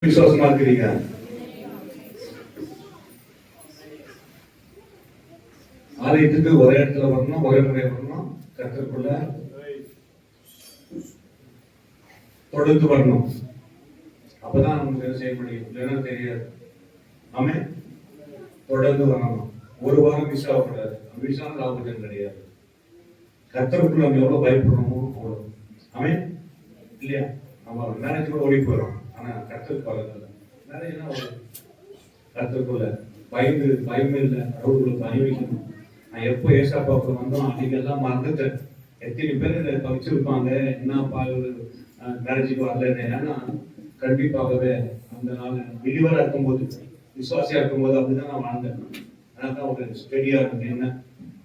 விசுவாசமா இருக்கிறீங்க? ஆலயத்துக்கு ஒரே இடத்துல வரணும், ஒரே முறை வரணும், கர்த்தருக்குள்ள தொடர்ந்து வரணும். அப்பதான் நமக்கு செய்ய முடியும், இல்லைன்னா தெரியாது. ஆமே, தொடர்ந்து வரணும். ஒரு வாரம் மிஸ் ஆகக்கூடாது. மிஸ் ஆனது ஆபத்து கிடையாது. கர்த்தருக்குள்ள நம்ம எவ்வளவு பயப்படுறோமோ அவ்வளவு. ஆமே இல்லையா? நம்ம மேரேஜ் கூட ஓடி போயிடும். ஆனா கர்த்தருக்கு வரதில்லை. மேரேஜ்னா ஒரு கர்த்தருக்குள்ள பயமே இல்லை. அவர்களுக்குள்ள பயம் வைக்கணும். நான் எப்போ ஏசாப்பாவுக்கு வந்தோம் அன்னைக்கு எல்லாம் மறந்துட்டேன். எத்தனை பேர் வச்சிருப்பாங்க என்ன மேரேஜுக்கு வரலன்னு. ஏன்னா கண்டிப்பாகவே அந்த நாள் விரிவரா இருக்கும்போது, விசுவாசியா இருக்கும்போது அப்படிதான் நான் வாழ்ந்தேன். அதான் ஒரு ஸ்டடியா இருக்கு. என்ன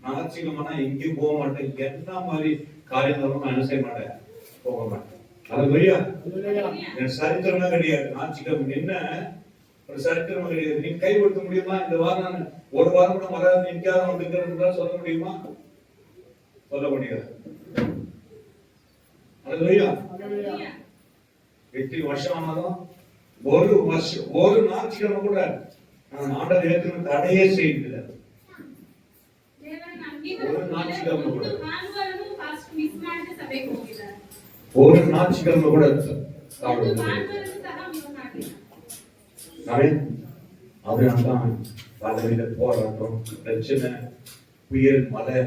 நாச்சிகமானா எங்கேயும் போக மாட்டேன். என்ன மாதிரி காரியங்களும் நான் என்ன செய்ய மாட்டேன், போக மாட்டேன். அது வழியா என் சரித்திரமே கிடையாது. நாச்சிகம் என்ன ஒரு சரித்திரம் கிடையாது. நீங்க கைப்படுத்த முடியுமா? இந்த வாரம் நான் ஒரு வாரம் கூட வராது நிற்காத வந்துக்கிறதா சொல்ல முடியுமா? சொல்ல முடியாது. அது வழியா 8 வருஷம் ஆனாலும் ஒரு நாச்சிகம் கூட நான் ஆண்டவர் ஏற்கனவே தடையே செய்யல. ஒரு நாச்சிகம் கூட ஒரு நாச்சிகம் கூட அதனால்தான் பலவித போராட்டம், பிரச்சனை, புயல், மழை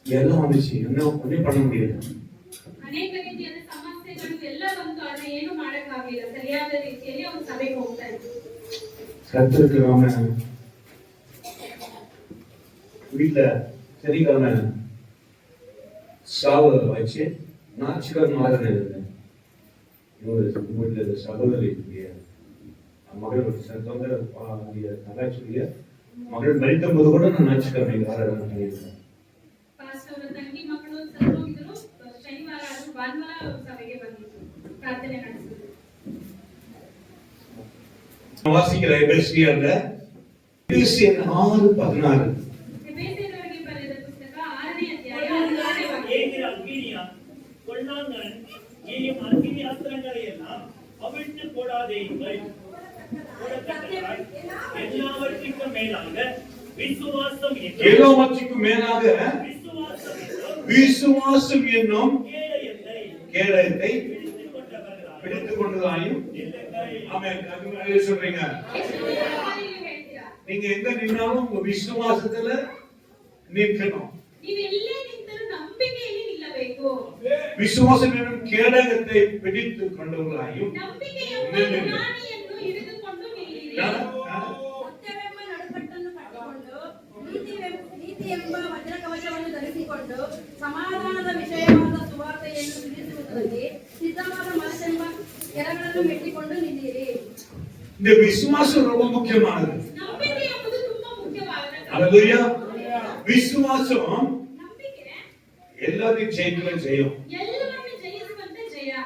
எல்லாம் வந்துச்சு. என்ன ஒண்ணே பண்ண முடியாது. கர்த்தருக்கு நாம வீட்டுல சனிக்கிழமை சாவ வச்சு ஞாயிற்றுக்கிழமை ஆராதனை இருந்தேன். வீட்டுல சகோதரி மகள் தங்காச்சியுடைய மகள் மறித்த போது கூட நான் ஞாயிற்றுக்கிழமை ஆராதனை பண்ணியிருக்கேன். வாசிக்கிற எபேசியர்ல எபேசியர் 6:16 எல்லாவற்றுக்கும் மேலாக விசுவாசம் என்னும் கேடயத்தை பிடித்துக் கொண்டதாயும். சொல்றீங்க, நீங்க எங்க நின்னாலும் உங்க விசுவாசத்துல நிற்கணும். விசுவாசம் என்னும் கேடயத்தை பிடித்துக் கொண்டவர்களாயும் ಸಮಾಧಾನದ ವಿಷಯವಾದ ಸುವಾರ್ತೆಯನ್ನು ತಿಳಿಸುವುದರಲ್ಲಿ ಸಿದ್ಧವಾದ ಮನಸ್ಸೆಂಬ ಕೆರಗಳನ್ನು ಮೆಟ್ಟಿಕೊಂಡು ನಿಲ್ಲಿರಿ. இந்த விசுவாசம் ரொம்ப முக்கியமானது. நம்பிக்கை என்பது ரொம்ப முக்கியமானது. ஹalleluya. விசுவாசம் நம்பிக்கை எல்லாத்தையும் ஜெயிக்கிற ஜெயம். எல்லாத்தையும் ஜெயிக்குவந்த ஜெயா.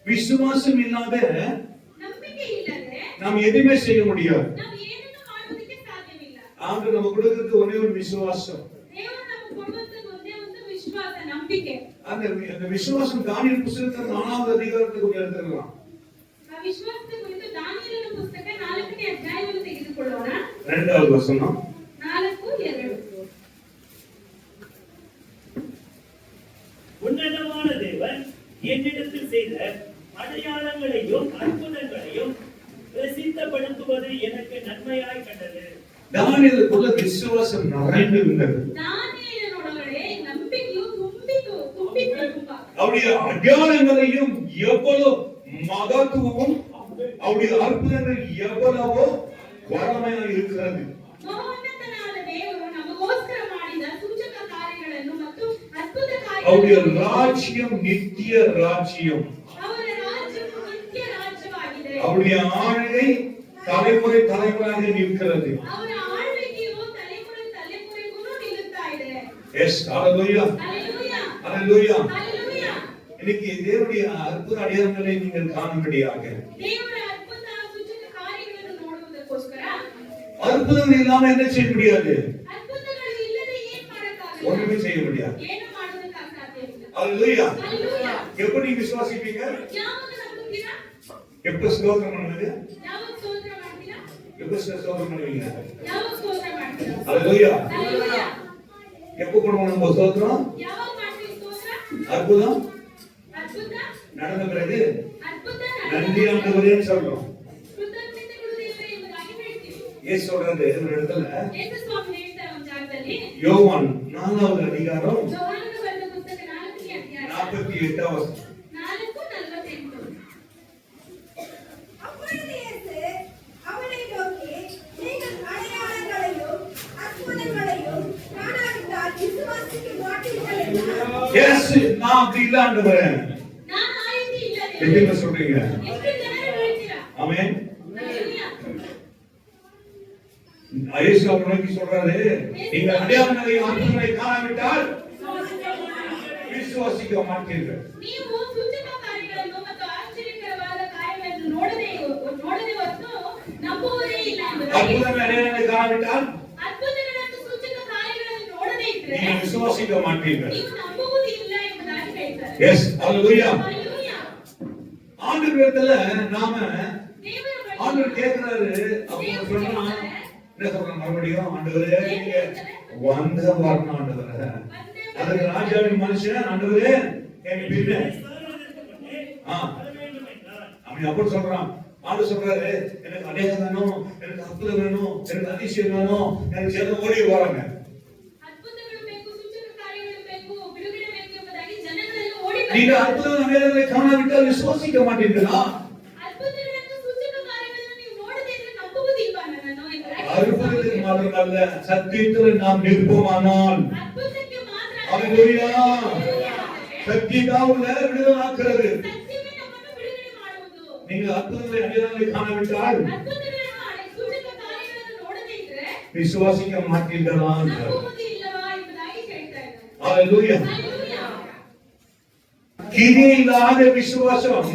விசுவாசம் இல்லாத நம்பிக்கை இல்லாத நாம் எதுவுமே செய்ய முடியாது. நாம் ஏதும் ಮಾಡುವುದಕ್ಕೆ ಸಾಧ್ಯವಿಲ್ಲ. ஆண்டவர் நமக்கு கொடுக்கிறது ஒரே ஒரு விசுவாசம். தேவன் நமக்கு கொடுக்கிறது ஒரே ஒரு விசுவாச நம்பிக்கை. அந்த விசுவாசம் தானியேல் புத்தகத்துல 4வது அதிகாரத்துக்கு எழுதுறான். ಆ ವಿಶ್ವಾಸದ ಕುರಿತು ದಾನಿಯೇಲನ ಪುಸ್ತಕ 4ನೇ ಅಧ್ಯಾಯವನ್ನು ತೆಗೆದುಕೊಳ್ಳೋಣ. 2வது ವಚನ 4:2. உன்னதமான தேவன் என்னிடத்தில் செய்த அடையாளங்களையும் அற்புதங்களையும் பிரசித்தப்படுத்துவது எனக்கு நன்மையாய் கண்டது. தானியேலுக்குள்ள விசுவாசம் நிறைந்திருந்தது. தானியேலனோடே நம்பிக்கையு ತುಂಬಿತು. அவருடைய அடையாளங்களையும் எவ்வளவு மகத்துவமும் அவருடைய அற்புதங்கள் எவ்வளவோ வல்லமையாக இருக்கிறது. ಮಹೋನ್ನತನಾದ ದೇವರು ನಮಗೋಸ್ಕರ ಮಾಡಿದ ಸೂಚಕ ಕಾರ್ಯಗಳನ್ನು ಮತ್ತು ಅದ್ಭುತ ಕಾರ್ಯಗಳನ್ನು அவருடைய ராஜ்யம் நித்திய ராஜ்யம். ಅವರ ರಾಜ್ಯವು ನಿತ್ಯ ರಾಜ್ಯವಾಗಿದೆ. அவருடைய ஆளுகை தலைமுறை தலைமுறையாக நிற்கிறது. ಅವರ ಆಳ್ವಿಕೆಯು ತಲೆಮುறை ತಲೆಮುರೆಗೂ ನಿಲ್ಲುತ್ತಾ ಇದೆ. எஸ் ஹalleluya. ஹalleluya. ஹalleluya. ஹalleluya. இன்னைக்கு தேவனுடைய அற்புத அடையாளங்களை நீங்கள் காணும்படியாக, தேவರ ಅದ್ಭುತ ಸೂಚಕ ಕಾರ್ಯಗಳನ್ನು ನೋಡುವುದಕ್ಕೋಸ್ಕರ, அற்புதங்கள் இல்லாம என்ன செய்ய முடியாது? ಅದ್ಭುತಗಳು ಇಲ್ಲದೆ ಏನು ಮಾಡಕ್ಕಾಗಲ್ಲ. ஒண்ணுமே செய்ய முடியாது. ಏನು ಮಾಡೋದಕ್ಕೆ ಸಾಧ್ಯವಿಲ್ಲ. ஹalleluya. ஹalleluya. எப்படி விசுவாசிப்பீங்க? ಯಾವಾಗ ನಂಬುತ್ತೀರಾ? எப்ப ஸ்தோத்திரம் பண்ணுவது? ಯಾವಾಗ ಸ್ತೋತ್ರ ಮಾಡ್ತೀರಾ? எப்ப ஸ்தோத்திரம் பண்ணுவீங்க? ಯಾವಾಗ ಸ್ತೋತ್ರ ಮಾಡ್ತೀರಾ? ஹalleluya. ஹalleluya. எப்ப பண்ணுவோம் நம்ம ஸ்தோத்திரம்? ಯಾವಾಗ ಮಾಡ್ತೀವಿ ಸ್ತೋತ್ರ? அற்புதம் ಅದ್ಭುತ நடந்த பிறகு ಅದ್ಭುತ நன்றி ஆண்டவரேன்னு சொல்றோம். ಕೃತಜ್ಞತೆಗಳು ದೇವರೇ ಎಂಬುದಾಗಿ ಹೇಳ್ತೀವಿ. ஏசு சொல்றாரு ஒரு இடத்துல, ಯೇಸು ಸ್ವಾಮಿ ಹೇಳ್ತಾರೆ ಒಂದು ಜಾಗದಲ್ಲಿ, யோவான் 4வது அதிகாரம் ಯೋಹಾನನ ಬರೆದ ಪುಸ್ತಕ 4ನೇ ಅಧ್ಯಾಯ 48வது வசனம். 4:48. அப்பொழுது இயேசு அவனை நோக்கி, நீங்கள் அடையாளங்களையும் அற்புதங்களையும் காணாவிட்டால் விசுவாசிக்க மாட்டீர்கள் என்றார். ஏசு நான் அப்படி இல்ல ஆண்டவரே. ನಾನು ಆ ರೀತಿ ಇಲ್ಲ எப்படி ದೇವರೇ. சொல்றீங்க? ಎಷ್ಟು ಜನರು ಹೇಳ್ತೀರಾ? ஆமென். ಹalleluya. ஏசு அவரை நோக்கி சொல்றாரு, நீங்கள் அடையாளங்களையும் அற்புதங்களையும் காணாவிட்டால் விசுவாசிக்க மாட்டீர்கள். ನೀವು ಸೂಚಕ ಕಾರ್ಯಗಳನ್ನು ಮತ್ತು ಆಶ್ಚರ್ಯಕರವಾದ ಕಾರ್ಯಗಳನ್ನು ನೋಡದೆ ಹೊರತು ನಂಬುವುದೇ ಇಲ್ಲ ಎಂಬುದಾಗಿ. அற்புதங்கள் அடையாளங்களை காணாவிட்டால் ಅದ್ಭುತಗಳನ್ನು ಸೂಚಕ ಕಾರ್ಯಗಳನ್ನು ನೋಡದೆ ಇದ್ರೆ நீங்கள் விசுவாசிக்க மாட்டீர்கள். ನೀವು ನಂಬುವುದು ಇಲ್ಲ ಎಂಬುದಾಗಿ ಹೇಳ್ತಾರೆ. எஸ் ஹalleluya. ಹalleluya. ஆண்டவரிடத்துல நாம ದೇವರ ಬಳಿ ஆண்டவர் கேக்குறாரு, அப்ப சொன்னா என்ன சொல்றாங்க மறுபடியும், ஆண்டவரே நீங்க வந்த வரணும் ஆண்டவரே. அதுக்கு ராஜாவின் மனுஷன், ஆண்டவரே என் பின்ன அப்படி அப்படி சொல்றான். ஆண்டு சொல்றாரு, எனக்கு அநேகம் வேணும், எனக்கு அற்புதம் வேணும், எனக்கு அதிசயம் வேணும், எனக்கு சேர்ந்து ஓடி வராங்க. ಅದ್ಭುತಗಳು ಬೇಕು, ಸೂಚಕ ಕಾರ್ಯಗಳು ಬೇಕು, ಬಿಡುಗಡೆ ಬೇಕು ಎಂಬುದಾಗಿ ಜನಗಳೆಲ್ಲ ಓಡಿ நீங்க ಬರ್ತಾರೆ. அற்புதம் அநேகங்களை காணாவிட்டால் விசுவாசிக்க மாட்டீங்களா? ಅದ್ಭುತಗಳನ್ನು ಸೂಚಕ ಕಾರ್ಯಗಳನ್ನು ನೀವು ನೋಡದೆ ಇದ್ರೆ ನಂಬುವುದಿಲ್ವಾ ನನ್ನನ್ನು ಎಂಬುದಾಗಿ. அற்புதத்துக்கு மாத்திரமல்ல, சத்தியத்தில் நாம் நிற்போமானால், ಅದ್ಭುತಕ್ಕೆ ಮಾತ್ರ ஹalleluya, சத்தியத்தாவுல விடுதலாக்குறது. ಸತ್ಯವೇ ನಮ್ಮನ್ನು ಬಿಡುಗಡೆ ಮಾಡುವುದು. நீங்க அற்புதங்களை அடையாளங்களை காணவிட்டால் ಅದ್ಭುತಗಳನ್ನು ಮಾಡಿ ಸೂಚಕ ಕಾರ್ಯಗಳನ್ನು ನೋಡದೆ ಇದ್ರೆ விசுவாசிக்க மாட்டீர்களா? ನಂಬುವುದು ಇಲ್ಲವಾ ಎಂಬುದಾಗಿ ಕೇಳ್ತಾ ಇದ್ದಾರೆ. ஹalleluya. ಹalleluya. கிரி இல்லாத விசுவாசம்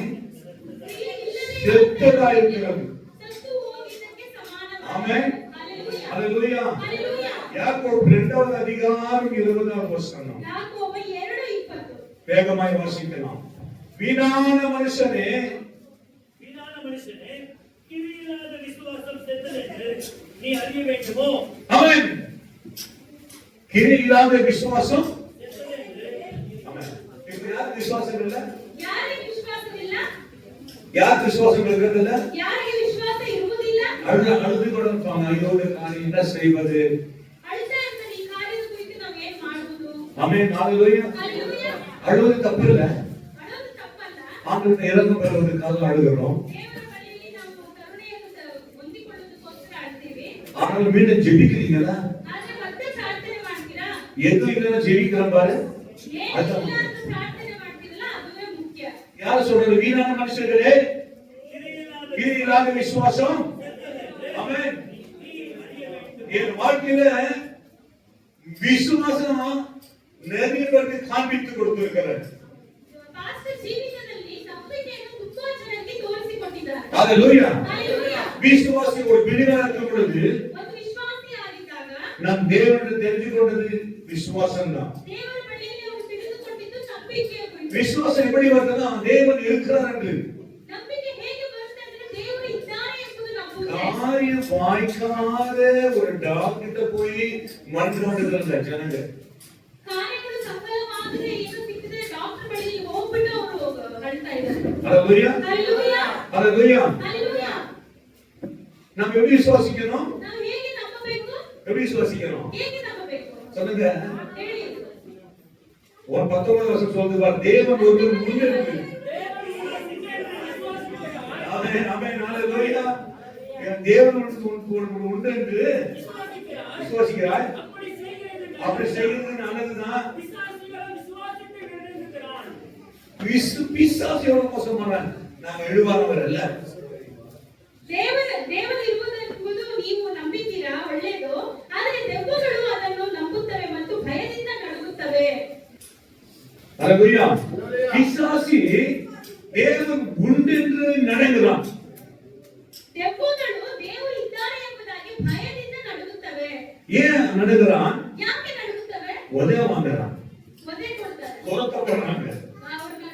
ಕ್ರಿಯೆ ಇಲ್ಲದೆ செத்ததா இருக்கிறது. ಸತ್ತು ಹೋಗಿದ್ದಕ್ಕೆ ಸಮಾನವಾಗಿದೆ. ஆமென். ಹalleluya. ஹalleluya. ಹalleluya. யாக்கோபு 2வது அதிகாரம் 20வது வசனம். ಯಾಕೋಬ 2:20. வேகமாய் வாசிக்கலாம். வீணான மனுஷனே, வீணான மனுஷனே, கிரியில்லாத விசுவாசம் செத்ததென்று நீ அறிய வேண்டுமோ? ஆமென். கிரி இல்லாத விசுவாசம், ஆமென். இப்ப யார் விசுவாசம் இல்ல? ಯಾರಿಗೆ ವಿಶ್ವಾಸವಿಲ್ಲ? யார் விசுவாசம் இருக்கிறதில்ல? ಯಾರಿಗೆ ವಿಶ್ವಾಸ ಇರುವುದಿಲ್ಲ? அழுது கொடுப்பாங்க, இதோட காரியம் என்ன செய்வது? ಅಳ್ತಾ ಇರ್ತಾರೆ, ಈ ಕಾರ್ಯದ ಕುರಿತು ನಾವು ಏನ್ ಮಾಡುವುದು? ஆமென். ஹalleluya. ಹalleluya. அழுவது தப்பு இல்ல. ಅಳೋದು ತಪ್ಪಲ್ಲ. ஆண்டவரை இறங்கு பெறுவதற்காக அழுகிறோம். ದೇವರ ಬಳಿಯಲ್ಲಿ ನಾವು ಕರುಣೆಯನ್ನು ಹೊಂದಿಕೊಳ್ಳೋದಕ್ಕೋಸ್ಕರ ಅಳ್ತೀವಿ. ஆனால் மீண்டும் ஜெபிக்கிறீங்களா? ಆದ್ರೆ ಮತ್ತೆ ಪ್ರಾರ್ಥನೆ ಮಾಡ್ತೀರಾ? எதுவும் இல்லைன்னா ஜெபிக்கிறோம் பாரு. ಏನಿಲ್ಲ ಅಂತ ಪ್ರಾರ್ಥನೆ ಮಾಡ್ತೀರಲ್ಲ, ಅದುವೇ ಮುಖ್ಯ. யார் சொல்றது? வீணான மனுஷர்களே, கிரியில்லாத கிரி இல்லாத விசுவாசம், ஆமென். என் வாழ்க்கையில விசுவாசம் நிறைய பேருக்கு காண்பித்து கொடுத்திருக்கிறார். ಪಾಸ್ಟರ್ ಜೀವಿತದಲ್ಲಿ ನಂಬಿಕೆಯನ್ನು ಮುತ್ತುವಚ್ಚನಾಗಿ ತೋರಿಸಿಕೊಟ್ಟಿದ್ದಾರೆ. ஹalleluya. ಹalleluya. விசுவாசி ஒரு பிடிவாக இருக்கும் பொழுது ಒಂದು ವಿಶ್ವಾಸಿಯಾಗಿದ್ದಾಗ நாம் தேவனை தெரிஞ்சு கொண்டது விசுவாசம் தான். ದೇವರ ಬಳಿಯಲ್ಲಿ ಅವರು ತಿಳಿದುಕೊಂಡಿದ್ದು ನಂಬಿಕೆಯ ಕುರಿತು. விசுவாசம் எப்படி வருதுன்னா, தேவன் இருக்கிறார் என்று. ನಂಬಿಕೆ ಹೇಗೆ ಬರುತ್ತೆ ಅಂದ್ರೆ ದೇವರು ಇದ್ದಾನೆ ಎಂಬುದು ನಂಬುವುದೇ. காரியம் வாய்க்காத ஒரு டாக்டர்கிட்ட போய் மன்றாடுகிற ஜனங்க, ಕಾರ್ಯಗಳು ಸಫಲವಾಗದೆ ಏನು ಸಿಕ್ಕದೆ ಡಾಕ್ಟರ್ ಬಳಿಗೆ ಹೋಗ್ಬಿಟ್ಟು ಅವರು ಅಳ್ತಾ ಇದ್ದಾರೆ. ஹalleluya. ಹalleluya. ஹalleluya. ಹalleluya. நாம் எப்படி விசுவாசிக்கணும்? ನಾವು ಹೇಗೆ ನಂಬಬೇಕು? எப்படி விசுவாசிக்கணும்? ಹೇಗೆ ನಂಬಬೇಕು? சொல்லுங்க. ಹೇಳಿ. ஒரு 19 வருஷம் சொல்லுது பார், தேவன் ஒருவர் முன்னிருந்து. ஆமென். ஆமென். ஹalleluya. என் தேவன் உண்டு என்று விசுவாசிக்கிறாய். அப்படி செய்வது நல்லதுதான். பிசாசு எவ்வளவு மோசமானவன். நாங்க எழுவானவர் அல்ல. ದೇವರಿರುವುದೆಂಬುದು ನೀವು ನಂಬಿದ್ದೀರಾ, ಒಳ್ಳೆಯದು. ಆದರೆ ದೆವ್ವಗಳು ಅದನ್ನು ನಂಬುತ್ತವೆ ಮತ್ತು ಭಯದಿಂದ ನಡುಗುತ್ತವೆ. ஹalleluya. பிசாசு தேவன் உண்டு என்று நடங்குறான். ದೆವ್ವಗಳು ದೇವರು ಇದ್ದಾನೆ ಎಂಬುದಾಗಿ ಭಯದಿಂದ ನಡುಗುತ್ತವೆ. ஏன் நடுங்குறான்? ಯಾಕೆ ನಡುಗುತ್ತವೆ? உதவ வாங்குறான், ಒದೆ ಕೊಡ್ತಾರೆ, துரத்தப்படுறாங்க. ಅವರನ್ನ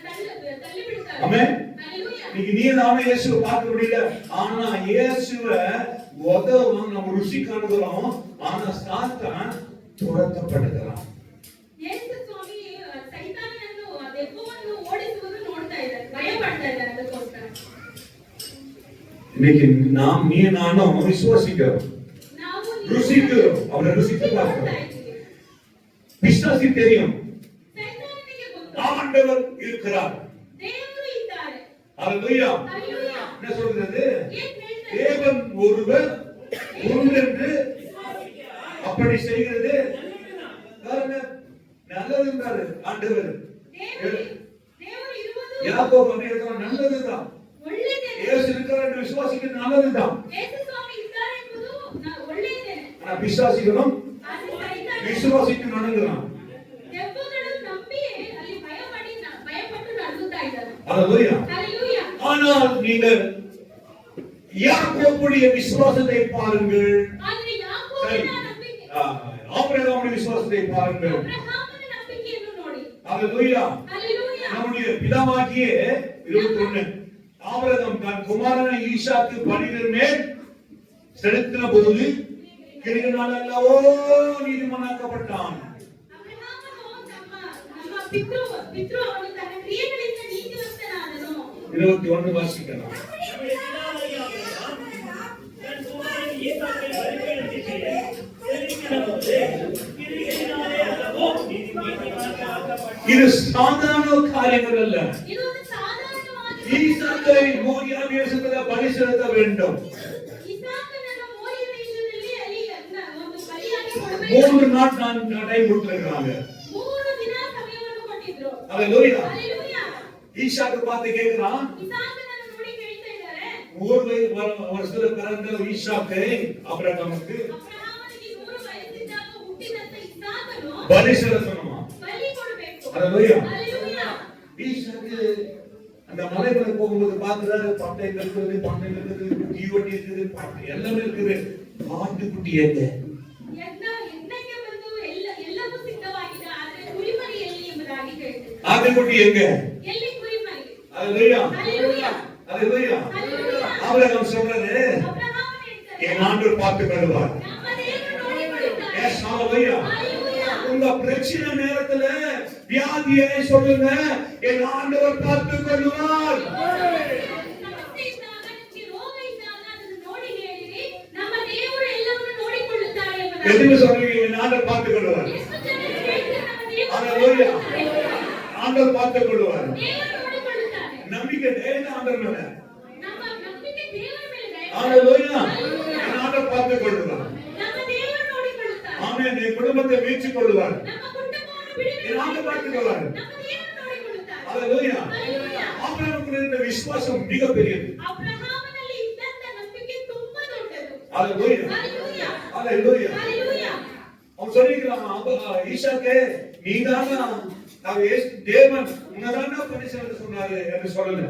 ತಳ್ಳಿ ಬಿಡ್ತಾರೆ. ಆಮೆನ್. ಹalleluya. இன்னைக்கு நீ நானும் இயேசுவை பார்க்க முடியல, ஆனா இயேசுவை உதவும் நம்ம ருசி காணுகிறோம். ஆனா சாத்தான் துரத்தப்படுகிறான். ಯೇಸು ಸ್ವಾಮಿ ಸೈತಾನನನ್ನು ದೆವ್ವವನ್ನು ಓಡಿಸುವುದು ನೋಡ್ತಾ ಇದ್ದಾರೆ, ಭಯಪಡ್ತಾ ಇದ್ದಾರೆ. ಅದಕ್ಕೋಸ್ಕರ இன்னைக்கு நீ நானும் விசுவாசிக்கிறோம், ನಾವು ருசிக்கிறோம், அவரை ருசித்து பார்க்கிறோம். பிசாசு தெரியும், ಸೈತಾನನಿಗೆ ಗೊತ್ತು ஆண்டவர் இருக்கிறார். ದೇವರು ಇದ್ದಾರೆ. ஹalleluya. ಹಲ್ಲೆಲೂಯಾ. என்ன சொல்றது? ಏನ್ ಹೇಳ್ತಾರೆ? தேவன் ஒருவர் ஒன்றென்று அப்படி செய்கிறது பாருங்க, நல்லதுன்றாரு ஆண்டவர். ದೇವರು ಇರುವುದು யாக்கோபு வந்து எழுதுறான், நல்லதுதான். ಒಳ್ಳೆಯದೇ. இயேசு இருக்கிறார் என்று விசுவாசிக்கிறது நல்லதுதான். ಯೇಸು ಸ್ವಾಮಿ ಇದ್ದಾರೆ ಎಂಬುದು ಒಳ್ಳೆಯದೇ. ஆனா பிசாசிகளும் ಆದರೆ ಸೈತಾನ விசுவாசித்து நடந்துறான். ದೆವ್ವಗಳು ನಂಬಿ ಅಲ್ಲಿ ಭಯಪಟ್ಟು ನಡುಗುತ್ತಾ ಇದ್ದಾರೆ. ஹalleluya. ಹಲ್ಲೆಲೂಯಾ. ஆனால் நீங்கள் யாக்கோபுடைய விசுவாசத்தை பாருங்கள், ಆದರೆ சரி, ಯಾಕೋಬನ ನಂಬಿಕೆ, ஆபிரகாமுடைய விசுவாசத்தை பாருங்கள். ಅಬ್ರಹಾಮನ ನಂಬಿಕೆಯನ್ನು ನೋಡಿ. ஹalleluya. ಹಲ್ಲೆಲೂಯಾ. நம்முடைய பிதாவாகிய 21 ஆபிரகாம் தன் குமாரனை ஈசாக்கு பலியின் மேல் செலுத்தின போது கிரியினால் அல்லவோ நீதிமானாக்கப்பட்டான். ಅಬ್ರಹಾಮನು ನಮ್ಮ ಪಿತೃ ಅವನು ತನ್ನ ಕ್ರಿಯೆಗಳಿಂದ ನೀತಿವಂತನಾದನು. 21 வாசிக்கலாம். நம்முடைய பிதாவாகிய ஆபிரகாம் தன் குமாரன் ஈசாக்கை பலிபீடத்திலே செலுத்தினபோது கிரியையினாலே அல்லவோ நீதிமானாக்கப்பட்டான். இது சாதாரண காரியங்கள் அல்ல. ಇದು ಒಂದು ಸಾಧಾರಣವಾದ ஈசாக்கை மோரியா தேசத்தில் பலி செலுத்த வேண்டும். ಇಸಾಕನನ್ನು ಮೋರಿಯ ದೇಶದಲ್ಲಿ ಅಲ್ಲಿ ಒಂದು ಬಲಿಯಾಗಿ ಕೊಡಬೇಕು. 3 நாள் நான் டைம் கொடுத்திருக்காங்க. 3 ದಿನ ಸಮಯವನ್ನು ಕೊಟ್ಟಿದ್ರು. ஹalleluya. ಹಲ್ಲೆಲೂಯಾ. ஈசாக்கு பார்த்து கேக்குறான், ಇಸಾಕನನ್ನು ನೋಡಿ ಕೇಳ್ತಾ ಇದ್ದಾರೆ, 1 வருஷத்துல பிறந்த ஈசாக்கை ஆபிரகாமுக்கு ಅಬ್ರಹಾಮನಿಗೆ 100 ವಯಸ್ಸಿದ್ದಾಗ ಹುಟ್ಟಿದಂತ ಇಸಾಕನು பலி செலுத்தணுமா? ಬಲಿ ಕೊಡಬೇಕು. ஹalleluya. ಹಲ್ಲೆಲೂಯಾ. ஈசாக்கு அந்த மலைகளை போகும்போது பார்க்கிறாரு, பட்டை இருக்குது, தீவட்டி இருக்குது, எல்லாமே இருக்குது. ஆட்டுக்குட்டி எங்க? ಯಜ್ಞಕ್ಕೆ ಬಂದು ಎಲ್ಲವೂ ಸಿದ್ಧವಾಗಿದೆ, ಆದರೆ ಕುರಿಮರಿ ಎಲ್ಲಿ ಎಂಬುದಾಗಿ ಕೇಳ್ತಾರೆ. ஆட்டுக்குட்டி எங்க? ಎಲ್ಲಿ ಕುರಿಮರಿ? ஹalleluya. ಹಲ್ಲೆಲೂಯಾ. ஹalleluya. ಹಲ್ಲೆಲೂಯಾ. ஆபிரகாம் சொல்றாரு, ಅಬ್ರಹಾಮನು ಹೇಳ್ತಾರೆ, என் ஆண்டவர் பார்த்து கொள்வார். ನಮ್ಮ ದೇವರು ನೋಡಿಕೊಳ್ಳುತ್ತಾರೆ. எஸ், ஹalleluya. ಹಲ್ಲೆಲೂಯಾ. உங்க பிரச்சனை நேரத்துல வியாதியை சொல்லுங்க, என் ஆண்டவர் பார்த்து கொள்வார். ಸಮಸ್ಯೆ ಇದ್ದಾಗ, ನಿಮಗೆ ರೋಗ ಇದ್ದಾಗ ಅದನ್ನು ನೋಡಿ ಹೇಳಿರಿ, ನಮ್ಮ ದೇವರು ಎಲ್ಲವನ್ನೂ ನೋಡಿಕೊಳ್ಳುತ್ತಾರೆ ಎಂಬುದಾಗಿ. எதுக்கு சொல்றீங்க? என் ஆண்டவர் பார்த்து கொள்வார். ಎಷ್ಟು ಜನ ಹೇಳ್ತಾರೆ, ನಮ್ಮ ದೇವರು ஹalleluya. ನೋಡಿಕೊಳ್ಳುತ್ತಾರೆ. ஆண்டவர் பார்த்து கொள்வார். ದೇವರು ನೋಡಿಕೊಳ್ಳುತ್ತಾರೆ. நம்பிக்கை தைரிய ஆண்டவர் மேல. ನಮ್ಮ ನಂಬಿಕೆ ದೇವರ ಮೇಲೆ ದಯವಿಟ್ಟು. ஹalleluya. ಹಲ್ಲೆಲೂಯಾ. என் ஆண்டவர் பார்த்து கொள்வார். ನಮ್ಮ ದೇವರು ನೋಡಿಕೊಳ್ಳುತ್ತಾರೆ. ஆமென். என் குடும்பத்தை மீட்சி கொள்வார். ನಮ್ಮ ಕುಟುಂಬವನ್ನು ಬಿಡುಗಡೆ என் ஆண்டவர் பார்த்து கொள்வார். ನಮ್ಮ ದೇವರು ನೋಡಿಕೊಳ್ಳುತ್ತಾರೆ. ஹalleluya. ಹಲ್ಲೆಲೂಯಾ. ஆபிரகாமுக்கு இருந்த விசுவாசம் மிகப்பெரியது. ಅಬ್ರಹಾಮನಲ್ಲಿ ಇದ್ದಂತ ನಂಬಿಕೆ ತುಂಬಾ ದೊಡ್ಡದು. ஹalleluya. ಹಲ್ಲೆಲೂಯಾ. ஹalleluya. ಹಲ್ಲೆಲೂಯಾ. அவன் சொல்லிக்கிறான், ஈசாக்கே, நீதானா தேவன் உன்னதானா பரிசு சொன்னாரு என்று சொல்லல.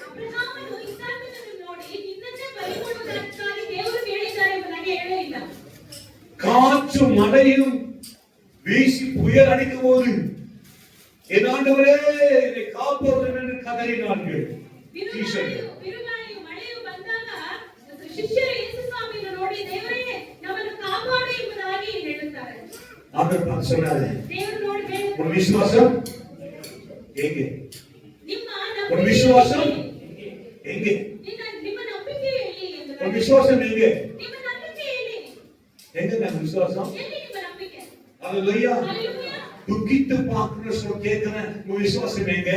ಅಬ್ರಹಾಮನು ಇಸಾಕನನ್ನು ನೋಡಿ ನಿನ್ನನ್ನೇ ಬಲಿ ಕೊಡುವುದಕ್ಕಾಗಿ ದೇವರು ಹೇಳಿದ್ದಾರೆ ಎಂಬುದಾಗಿ ಹೇಳಲಿಲ್ಲ. காற்றும் மழையும் வீசி புயல் அடிக்கும் போது என் ஆண்டவரே என்னை காப்பாற்றும் என்று கதறினார்கள். ಬಿರುಗಾಳಿಯು ಮಳೆಯು ಬಂದಾಗ ಶಿಷ್ಯರು ಯೇಸು ಸ್ವಾಮಿಯನ್ನು ನೋಡಿ, ದೇವರೇ ನಮ್ಮನ್ನು ಕಾಪಾಡು ಎಂಬುದಾಗಿ ಹೇಳುತ್ತಾರೆ. ஆண்டவர் பார்த்து சொன்னாரு, ದೇವರು ನೋಡಿ ಹೇಳುತ್ತಾರೆ, உன் விசுவாசம் எங்கே? ನಿಮ್ಮ உன் ನಂಬಿಕೆ விசுவாசம் எங்கே? ನಿಮ್ಮ ನಂಬಿಕೆ ಎಲ್ಲಿ உன் ಎಂಬುದಾಗಿ. விசுவாசம் எங்கே? ನಿಮ್ಮ ನಂಬಿಕೆ ಎಲ್ಲಿ? எங்க நம்ம விசுவாசம்? ಎಲ್ಲಿ ನಿಮ್ಮ ನಂಬಿಕೆ? ஹalleluya. ಹಲ್ಲೆಲೂಯಾ. துக்கித்து பார்க்கிற சொல்ல கேட்கிறேன், உன் விசுவாசம் எங்க?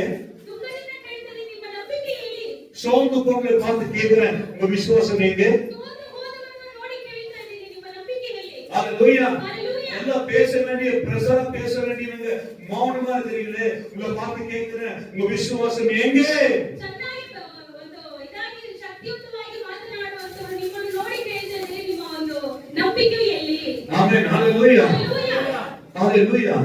ದುಃಖದಿಂದ ಕೇಳ್ತಾರೆ, ನಿಮ್ಮ ನಂಬಿಕೆ ಎಲ್ಲಿ? சோர்ந்து போறவங்களை பார்த்து கேட்கிறேன், உங்க விசுவாசம் எங்க? ಸೋತು ಹೋದವರನ್ನು ನೋಡಿ ಕೇಳ್ತಾ ಇದ್ದೀನಿ, ನಿಮ್ಮ ನಂಬಿಕೆ ಎಲ್ಲಿ? ஹalleluya. ಹಲ್ಲೆಲೂಯಾ. எல்லாம் பேச வேண்டிய பிரசரம் பேச வேண்டியவங்க மௌனமா இருக்கிறீங்களே, உங்களை பார்த்து கேட்கிறேன், உங்க விசுவாசம் எங்க? ಚೆನ್ನಾಗಿ ಒಂದು ಇದಾಗಿ ಶಕ್ತಿಯುತವಾಗಿ ಮಾತನಾಡುವಂತವರು ನಿಮ್ಮನ್ನು ನೋಡಿ ಕೇಳ್ತಾ ಇದ್ದೀನಿ, ನಿಮ್ಮ ಒಂದು ನಂಬಿಕೆ ಎಲ್ಲಿ? ஆமென். ஹalleluya. ಹಲ್ಲೆಲೂಯಾ. ஹalleluya.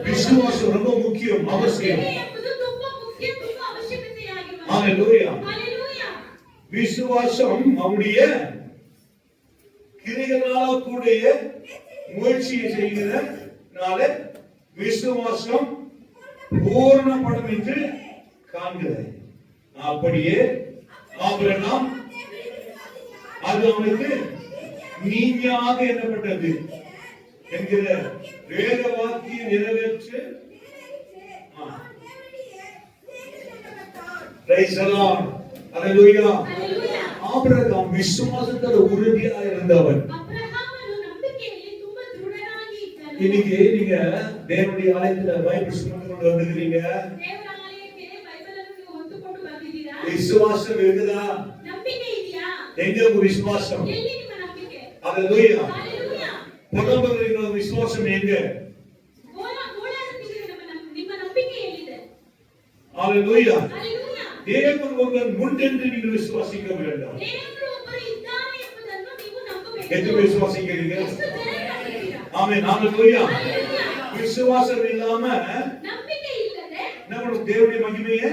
விசுவாசம் ரொம்ப முக்கியம், அவசியம். ನಂಬಿಕೆ ಎಂಬುದು ತುಂಬಾ ಮುಖ್ಯ, ತುಂಬಾ ಅವಶ್ಯಕತೆಯಾಗಿರುವುದು. ஹalleluya. ಹಲ್ಲೆಲೂಯಾ. விசுவாசம் நம்முடைய கிரிகளால கூடிய முயற்சியை செய்கிறனால விசுவாசம் பூர்ணப்படும் என்று காண்கிறது. அப்படியே ஆபிரகாம் அது அவனுக்கு நீதியாக எண்ணப்பட்டது என்கிற வேத வாக்கியம் நிறைவேற்று. Praise the Lord. Hallelujah. Abraham விசுவாசத்துல உறுதியா இருந்தவன். இன்னைக்கு நீங்க தேவனுடைய ஆலயத்துல பைபிள் சுமந்து கொண்டு வந்துக்கிறீங்க. விசுவாசம் இருக்குதா? எங்க உங்க விசுவாசம்? ஹalleluya. புலம்புகிற விசுவாசம் எங்க? ஹalleluya. தேவன் உங்கள் முன்னென்று நீங்கள் விசுவாசிக்க வேண்டும். எத்தனை விசுவாசிக்கிறீங்க? ஆமென். ஹalleluya. விசுவாசம் இல்லாம நம்பிக்கை இல்லதே நம்ம தேவனுடைய மகிமையை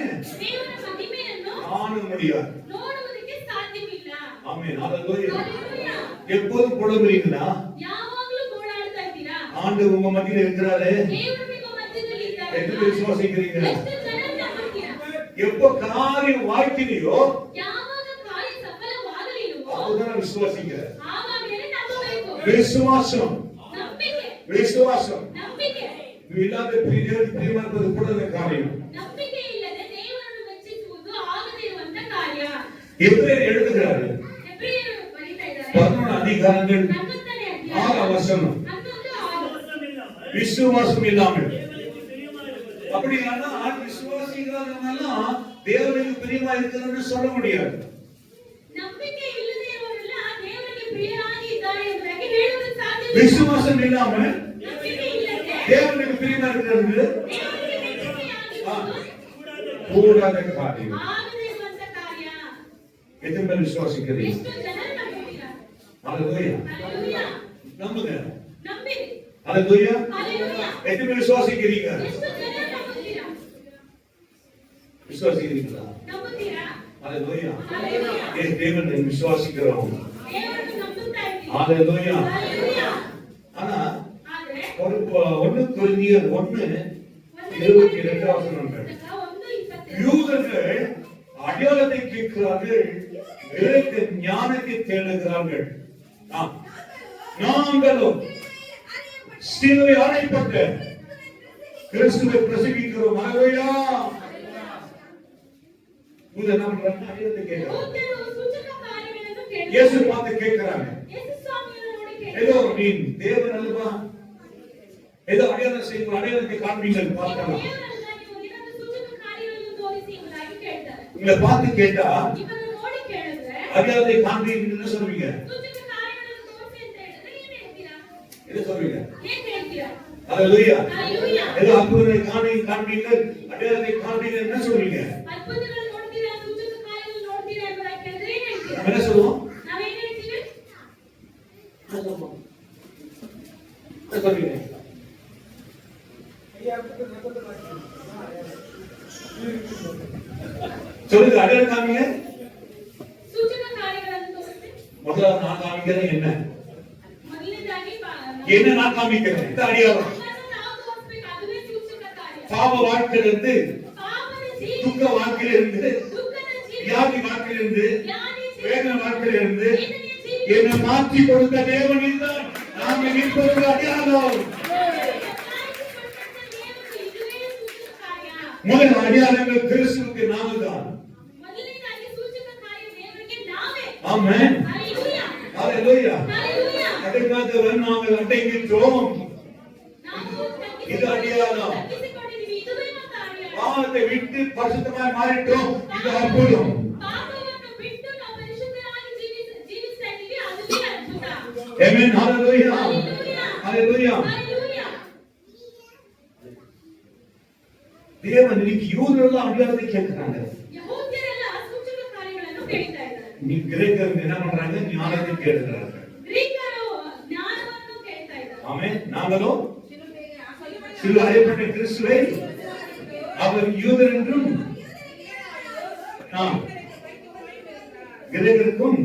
காண முடியாது. ನೋಡುವುದಕ್ಕೆ ಸಾಧ್ಯವಿಲ್ಲ. ಆಮೆನ್. ஹalleluya. எப்போதும் புலம்புறீங்களா? யாவாಗಲೂ ಗೋಳಾಡ್ತಾ ಇದ್ದೀರಾ? ஆண்டவர் உங்க மத்தியில இருக்கிறாரே. தேவன் உங்க மத்தியில இருக்காரே. எத்தனை விசுவாசிக்கிறீங்க? ಎಷ್ಟು ಜನ ನಂಬುತ್ತೀರಾ? எப்போ காரியம் வாய்க்கிறியோ ಯಾವಾಗ ಕಾರ್ಯ ಸಫಲವಾಗಲಿಲ್ಲೋ அப்பதான் விசுவாசிக்கிற. ஆவாகவே நம்பಬೇಕು. விசுவாசம் நம்பிக்கை. விசுவாசம் நம்பிக்கை. இல்லாத பிரியமானது கூட காரியம். நம்பிக்கை இல்லದೆ ದೇವರನ್ನು ಮೆಚ್ಚಿಸುವುದು ಆಗದೇ ಇರುವಂತ ಕಾರ್ಯ. எபிரேயர் எழுதுகிறாரு. எபிரேயர் ಬರೀತಾ ಇದ್ದಾರೆ. 11 அதிகாரங்கள் 6 வசனம். விசுவாசம் இல்லாமல் அப்படினா விசுவாசிக்கிறவங்க தேவனுக்கு பிரியமா இருக்கிறன்னு சொல்ல முடியாது. நம்பிக்கை இல்லದೆ ಇರುವವರೆಲ್ಲ ದೇವರಿಗೆ ಪ್ರಿಯರಾಗಿ ಇದ್ದಾರೆ ಎಂಬುದಾಗಿ ಹೇಳುವುದು ಸಾಧ್ಯವಿಲ್ಲ. விசுவாசம் இல்லாம நம்பிக்கை இல்லದೆ தேவனுக்கு பிரியமா இருக்கிறது தேவனுக்கு பிரியமாಗಿರುವುದು கூடாத காரியம். ಆಗದೇ ಇರುವಂತ ಕಾರ್ಯ. எத்தனை பேர் விசுவாசிக்கிறீங்க? ಎಷ್ಟು ಜನರು ನಂಬುತ್ತೀರಾ? ஹalleluya. ஹalleluya. நம்புங்க. நம்பிರಿ. ஹalleluya. ஹalleluya. எத்தனை பேர் விசுவாசிக்கிறீங்க? ಎಷ್ಟು ಜನರು ನಂಬುತ್ತೀರಾ? விசுவாசிக்கிறீங்களா? நம்புತ್ತೀರಾ? ஹalleluya. ஹalleluya. தேவனை விசுவாசிக்கிறோம். தேவனை நம்புತ್ತಾ ಇದ್ದೀವಿ. ஹalleluya. ஹalleluya. ஆனா ஒரு 1 கொரிந்தியர் 1:22 வசனங்கள். யூதர்கள் அடையாளத்தை கேட்கிறார்கள், கிரேக்க ஞானத்தை தேடுகிறார்கள். நாங்களும் சிலுவை அறையப்பட்ட கிறிஸ்துவை பிரசங்கிக்கிறோம். ஹalleluya. யூதர் நம்ம அடையாளத்தை கேட்கிறாங்க. இயேசு பார்த்து கேட்கிறாங்க. ஏதோ நீ தேவன் அல்லவா? ஏதோ அடையாளம் செய்யும் அடையாளத்தை காண்பீங்கள் பார்க்கலாம். உங்களை பார்த்து கேட்டா அடையாளத்தை காண்பீங்க என்ன சொல்வீங்க? என்ன சொல்வீங்க? ஹalleluya. ஏதோ அற்புதங்களை காண்பீங்க அடையாளத்தை காண்பீங்க என்ன சொல்வீங்க? அற்புதங்களை ನೋಡ್ತೀರಾ ಸೂಚಕ ಕಾರ್ಯಗಳನ್ನು ನೋಡ್ತೀರಾ ಎಂಬುದಾಗಿ ಕೇಳಿದ್ರೆ ಏನು ಹೇಳ್ತೀರಾ? என்ன சொல்லுவோம்? ನಾವು ಏನು ಹೇಳ್ತೀವಿ? என்ன சொல்லுவோம்? என்ன சொல்வீங்க? சொல்லுங்க அடையாளம் காமிங்க. சூச்சக காரியಗಳನ್ನು ತೋರಿಸಿ. முதல்ல நான் காமிக்கிறேன் என்ன? ಮೊದಲನೇದಾಗಿ என்ன நான் காமிக்கிறேன்? இது அடையாளம். ನಾವು ತೋರಿಸಬೇಕು அதுவே சூச்சக காரியம். பாவ வாழ்க்கையிலிருந்து பாவದ ಜೀವಿ துக்க வாழ்க்கையிலிருந்து துக்கದ ಜೀವಿ வியாதி வாழ்க்கையிலிருந்து வியாதி ஜீவி வேதனை வாழ்க்கையிலிருந்து என்னை மாற்றி கொடுத்த தேவன் இதுதான் நாம நிற்பது அடையாளம். முதல் அடையாளங்கள் கிறிஸ்துவுக்கு நாமதான். முதலியதாகி சூச்சக காரியம் தேவனுக்கு நாமே. ஆமென். ஹalleluya. ஹalleluya. ஹalleluya. அதற்காக நாங்கள் அடைகின்றோம். இது அடையாளம். இதுவே நம்ம அடையாளம். பாவத்தை விட்டு பரிசுத்தமாய் மாறிட்டோம். இது அற்புதம். பாவವನ್ನು ಬಿಟ್ಟು ನಾವು ಪರಿಶುದ್ಧರಾಗಿ ಜೀವಿಸ್ತಾ ಇದ್ದೀವಿ. அதுவே ಅದ್ಭುತ. ಆಮೆನ್. ஹalleluya. ஹalleluya. ஹalleluya. தேவன் இன்னைக்கு யூதர்கள் அடையாளத்தை கேட்கிறாங்க. யெகூதியரெல்லாம் சூச்சக காரியಗಳನ್ನು ಕೇಳ್ತಾ ಇದ್ದಾರೆ. நீ கிரேக்கர்கள் என்ன பண்றாங்க? ஞானத்தை கேட்கிறாங்க. கிரேக்கರು ஞானವನ್ನು ಕೇಳ್ತಾ ಇದ್ದಾರೆ. ஆமென். நாங்களும் சிலுவை அறையப்பட்ட கிறிஸ்துவை அவர் யூதர் என்றும் கிரேக்கருக்கும்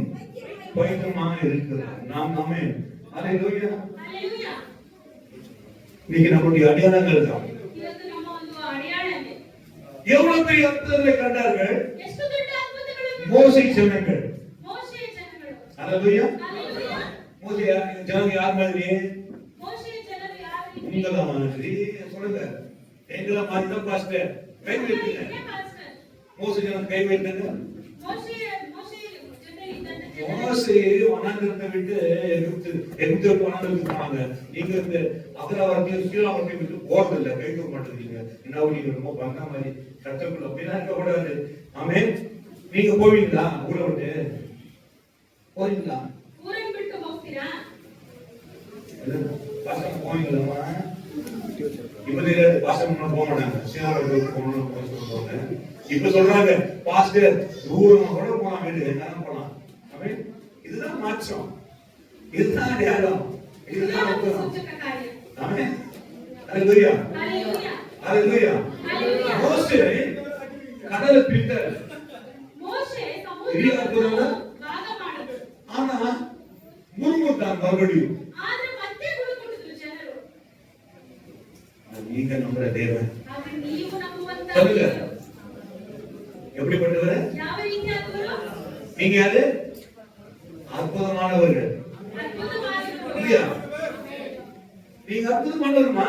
பைத்தியமாக இருக்கிறார். நாம் ஆமென். ஹalleluya. ஹalleluya. இன்னைக்கு நம்முடைய அடையாளங்கள் தான். எவ்வளவு பெரிய அற்புதங்களை கண்டார்கள்? மோசே ஜனங்கள். மோசே ஜனங்கள். அல்லேலூயா. அல்லேலூயா. மோசே ஜனங்க யார் மாதிரி? மோசே ஜனங்கள் யார்? உங்கள மாதிரி. சொல்லுங்க. எங்கள மாதிரி தான் பாஸ்டர். கை வைங்க. மோசே ஜனங்க கை வைங்க. மோசே வனாந்திரத்தை விட்டு எகிப்து வனாந்திரத்துக்கு போனாங்க. நீங்க இந்த அகராவரத்தையும் கீழாவரத்தையும் விட்டு போறது இல்லை, கை தூக்க மாட்டேங்கிறீங்க. என்ன நீங்க ரொம்ப பண்ண மாதிரி கட்டக்குள்ள அப்படிலாம் இருக்கக்கூடாது. ஆமென். நீங்க போவீங்களா ஊரை விட்டு? போவீங்களா? ஊரை விட்டு போகிறா? பாசம் போவீங்களா? இப்ப தெரியாது, பாசம் போக மாட்டாங்க. சீனாவுக்கு போகணும்னு சொல்லுவாங்க. இப்ப சொல்றாங்க பாஸ்டர் தூரமா கூட போலாம், வீட்டுக்கு எங்க போலாம். இதுதான் மாற்றம், இதுதான் அடையாளம், இதுதான் ஆமென். அல்லேலூயா. அல்லேலூயா. மோசே கடலை பிரித்தார். மோசே சமுத்திரத்தை பாகமானது. ஆனா முறுமுறுத்தான் மறுபடியும். ஆದ್ರೆ ಮತ್ತೆ ಗುಳುಗುಟ್ಟಿದ್ರು ಜನರು. நீங்க நம்புற தேவன். ಆದ್ರೆ ನೀವು ನಂಬುವಂತ சொல்லுங்க, எப்படிப்பட்டவர்? ಯಾವ ರೀತಿಯಾದವರು? நீங்க யாரு? அற்புதமானவர்கள். ಅದ್ಭುತವಾದವರು. இல்லையா? நீங்க அற்புதமானவருமா?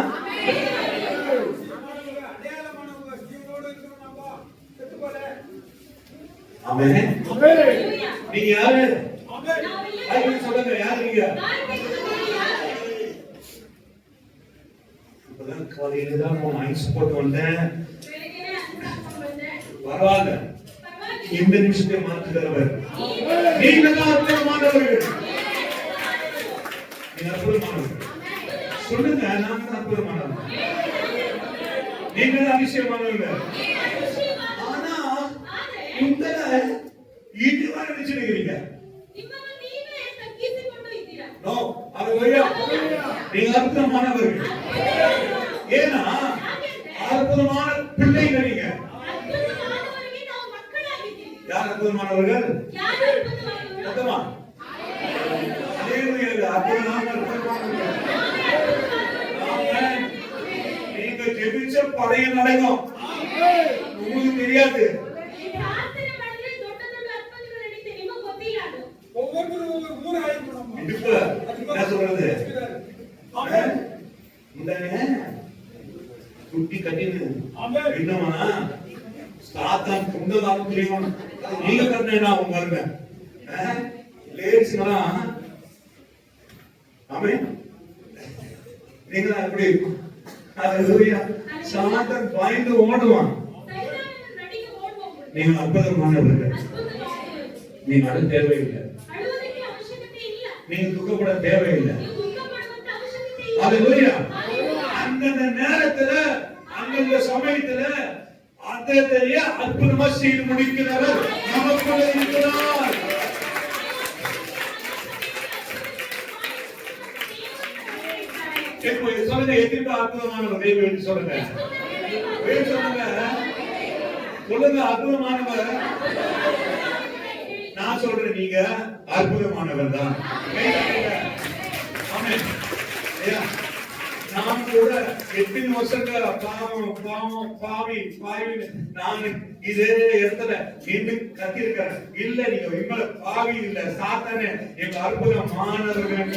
ஆமென். அல்லேலூயா. நீங்க யாரு? ನಾವೆಲ್ಲ பைபிள் சொல்லுங்க, யாரு நீங்க? இப்பதான் காலையில தான் ஐஸ் போட்டு வந்தேன். ಬೆಳಗ್ಗೆನೇ ಅನ್ಕೊಂಡು ಬಂದೆ. பரவாயில்ல, ಪರವಾಗಿಲ್ಲ. இந்த நிமிஷத்தை மாற்றுகிறவர். நீங்க தான் அற்புதமானவர்கள். நீங்க அற்புதமானவர்கள். சொல்லுங்க, நான் தான் அற்புதமானவர்கள். நீங்க தான் அதிசயமானவர்கள். ஆனா உங்களை இதுவா நினைச்சிருக்கிறீங்க. ನಿಮ್ಮನ್ನು ನೀವೇ ತಗ್ಗಿಸಿಕೊಂಡು ಇದ್ದೀರಾ. நோ, அல்லேலூயா. நீங்க அற்புதமானவர்கள். ஏன்னா அற்புதமான பிள்ளைகள் நீங்க. ಅದ್ಭುತವಾದವರಿಗೆ ನಾವು ಮಕ್ಕಳಾಗಿದ್ದೀವಿ. யார் அற்புதமானவர்கள்? ಯಾರು ಅದ್ಭುತವಾದವರು? சத்தமா. அல்லேலூயா. அற்புதமானவர்கள். ஆமென். நீங்க ஜெபிச்ச படைய நடக்கும். உங்களுக்கு தெரியாது. ಈ ಪ್ರಾರ್ಥನೆ ಮಾಡಿದ್ರೆ ದೊಡ್ಡ ದೊಡ್ಡ ಅದ್ಭುತಗಳು ನಡೀತೆ, ನಿಮಗೆ ಗೊತ್ತಿಲ್ಲ ಅದು. இப்ப என்ன சொல்றது? இந்த குட்டி கட்டினு என்னமா சாத்தான் குண்டதாலும் தெரியும். நீங்க கட்டினா அவங்க பாருங்க லேடிஸ்ங்களா. ஆமென். நீங்க எப்படி? அல்லேலூயா. சாத்தான் பயந்து ஓடுவான். ಸೈತಾನನ ನಡಿಗೆ ಓಡ್ಬೋದು. நீங்க அற்புதமானவர்கள். ಅದ್ಭುತವಾದವರು. நீங்க அழ தேவையில்லை. ಅಳುವುದಕ್ಕೆ ಅವಶ್ಯಕತೆ ಇಲ್ಲ. நீங்க துக்கப்பட தேவையில்லை. ನೀವು ದುಃಖ ಪಡುವಂತ ಅವಶ್ಯಕತೆ ಇಲ್ಲ. அல்லேலூயா. அல்லேலூயா. அந்தந்த நேரத்துல அந்தந்த சமயத்துல அந்ததையே அற்புதமா செய்து முடிக்கிறவர் நமக்குள்ள இருக்கிறார். இப்போ சொல்லுங்க, எத்தனை அற்புதமானவர் தெய்வம் சொல்லுங்க. பேர் சொல்லுங்க. சொல்லுங்க, அற்புதமானவர். நான் சொல்றேன், நீங்க அற்புதமானவர் தான். ஆமென். ஐயா, நான் கூட எத்தனை வருஷங்க பாவி நான் இதே இடத்துல நின்று கத்திருக்கிறேன். இல்ல, நீங்க இவ்வளவு பாவி இல்ல, சாத்தானே எங்க அற்புதமானவர்கள்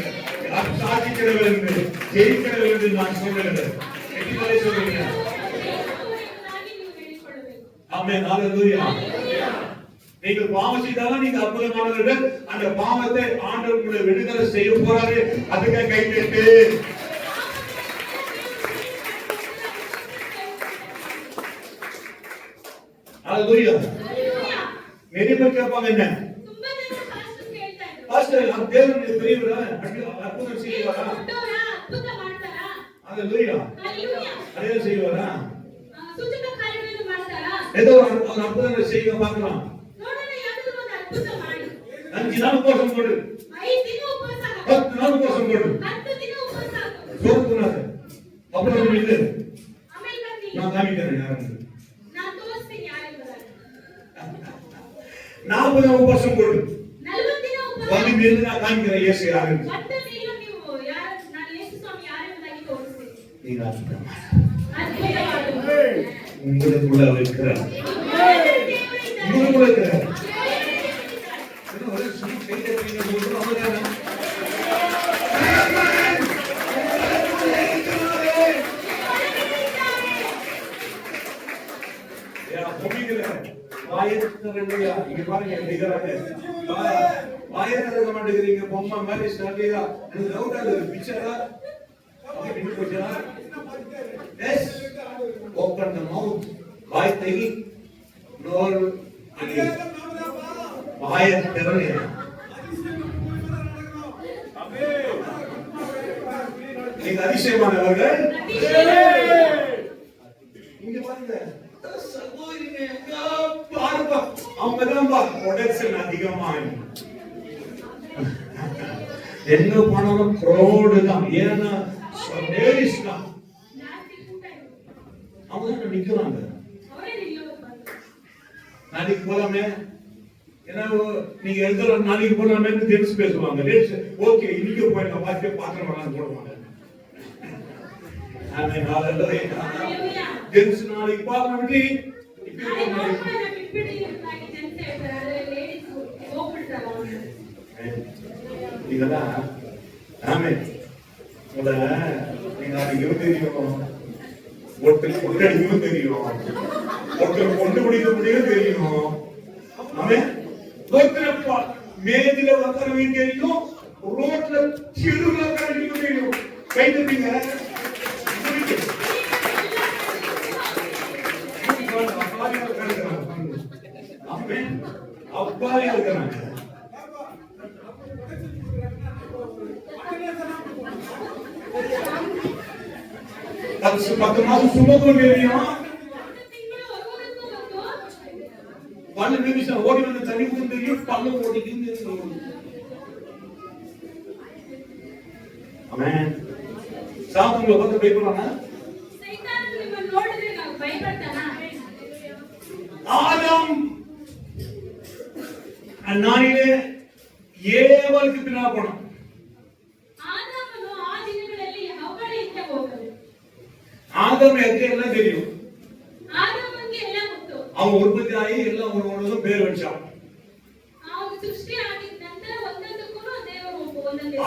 சாதிக்கிறவர்கள் என்று ஜெயிக்கிறவர்கள் என்று நான் சொல்லுகிறது. எத்தனை சொல்றீங்க? ஆமென். ஹல்லேலூயா. நீங்கள் பாவம் செய்தாலும் நீங்க அற்புதமானவர்கள். அந்த பாவத்தை ஆண்டவர் உங்களை விடுதலை செய்ய போறாரு. அதுக்காக கை தட்டு. ஹல்லேலூயா. நிறைய பேர் கேட்பாங்க, என்ன ತುಂಬಾ ಜನ ಪಾಸ್ಟರ್ ಹೇಳ್ತಾ ಇದ್ರು. பாஸ்டர் தேவன் பெரியவரா, அற்புதம் செய்வாரா? ದೊಡ್ಡವರಾ, ಅದ್ಭುತ ಮಾಡ್ತಾರಾ? ஹல்லேலூயா. ಹಲ್ಲೆಲೂಯಾ. அடையாளம் செய்வாரா? ಸೂಚಕ ಕಾರ್ಯಗಳನ್ನು ಮಾಡ್ತಾರಾ? ஏதோ ஒரு அற்புதம் செய்ய பார்க்கலாம். ನೋಡೋಣ, ಯಾವ್ದಾದ್ರು ಒಂದು ಅದ್ಭುತ ಮಾಡಿ. 5 நாள் உபவாசம் போடு, 5 ದಿನ ಉಪವಾಸ ಹಾಕು. 10 நாள் உபவாசம் போடு, 10 ದಿನ ಉಪವಾಸ ಹಾಕು. சோறுக்குனாது. அப்புறம் இது ಆಮೇಲೆ ಬನ್ನಿ, நான் காமிக்கிறேன் யாருன்னு. ನಾನು ತೋರಿಸ್ತೀನಿ ಯಾರೆಂಬುದನ್ನು. 40 நாள் உபவாசம் போடு, 40 ದಿನ ಉಪವಾಸ வந்து நின்று நான் காமிக்கிறேன் இயேசு யாருன்னு. ಮತ್ತೆ ನೀವು ಯಾರು, ನಾನು ಯೇಸು ಸ್ವಾಮಿ ಯಾರೆಂಬುದಾಗಿ ತೋರಿಸ್ತೀನಿ. நீங்க அற்புதமான ಅದ್ಭುತವಾದವರು. உங்களுக்குள்ள இருக்கிறார். ದೇವರಿದ್ದಾರೆ. உங்களுக்குள்ள இருக்கிறார். இல்லையா? இங்க பாருங்க எப்படி இருக்காங்க. வாயை திறக்க மாட்டேங்கிறீங்க, பொம்மை மாதிரி ஸ்டாண்டியா. எனக்கு டவுட்டா இருக்கு, பிக்சரா அப்படி பின்னு போச்சா? எஸ், ஓப்பன் தி மவுத். வாய் தெரி. நோர் வாயை திறங்க. நீங்க அதிசயமானவர்கள். இங்க பாருங்க, சகோதரிங்க பாருங்க, அவங்கதான் ப்ரொடக்ஷன் அதிகமா. எங்க போனாலும் க்ரௌடு தான். ஏன்னா லேடிஸ் தான் அவங்க தான் நிக்கிறாங்க. நாளைக்கு போலாமே, ஏன்னா நீங்க எழுதுற நாளைக்கு போலாமே தெரிஞ்சு பேசுவாங்க. லேடிஸ் ஓகே இன்னைக்கு போயிடலாம், பார்த்து பாத்திரம் வரலாம் போடுவாங்க. ஜென்ஸ் நாளைக்கு பார்க்கலாம். இதெல்லாம் ஆமே நீங்க தெரியும், ஒருத்தர் கொண்டடிக்கவும் தெரியும், ஒருத்தர் கொண்டு பிடிக்க முடியும் தெரியும். ஆமே, ஒருத்தர் மேதில உட்காரவும் தெரியும், ரோட்ல தெருவுல உட்காரவும் தெரியும். கை தப்பீங்க. அப்பாவே இருக்கிறாங்க. அது 10 மாசம் சுமக்கும் தெரியும். 12 நிமிஷம் ஓடி வந்து தண்ணி ஊத்தும் தெரியும், பல்ல ஓடிக்கும் தெரியும். ஆமென். சாப்பிடுங்க வந்து பயப்படறானா? ஆதாம் அன்னானிலே ஏவலுக்கு பின்னா போனான். ஆதாம் எல்லாம் தெரியும், அவன் உற்பத்தி ஆகி எல்லாம் ஒவ்வொன்றும் பேர் வச்சான்.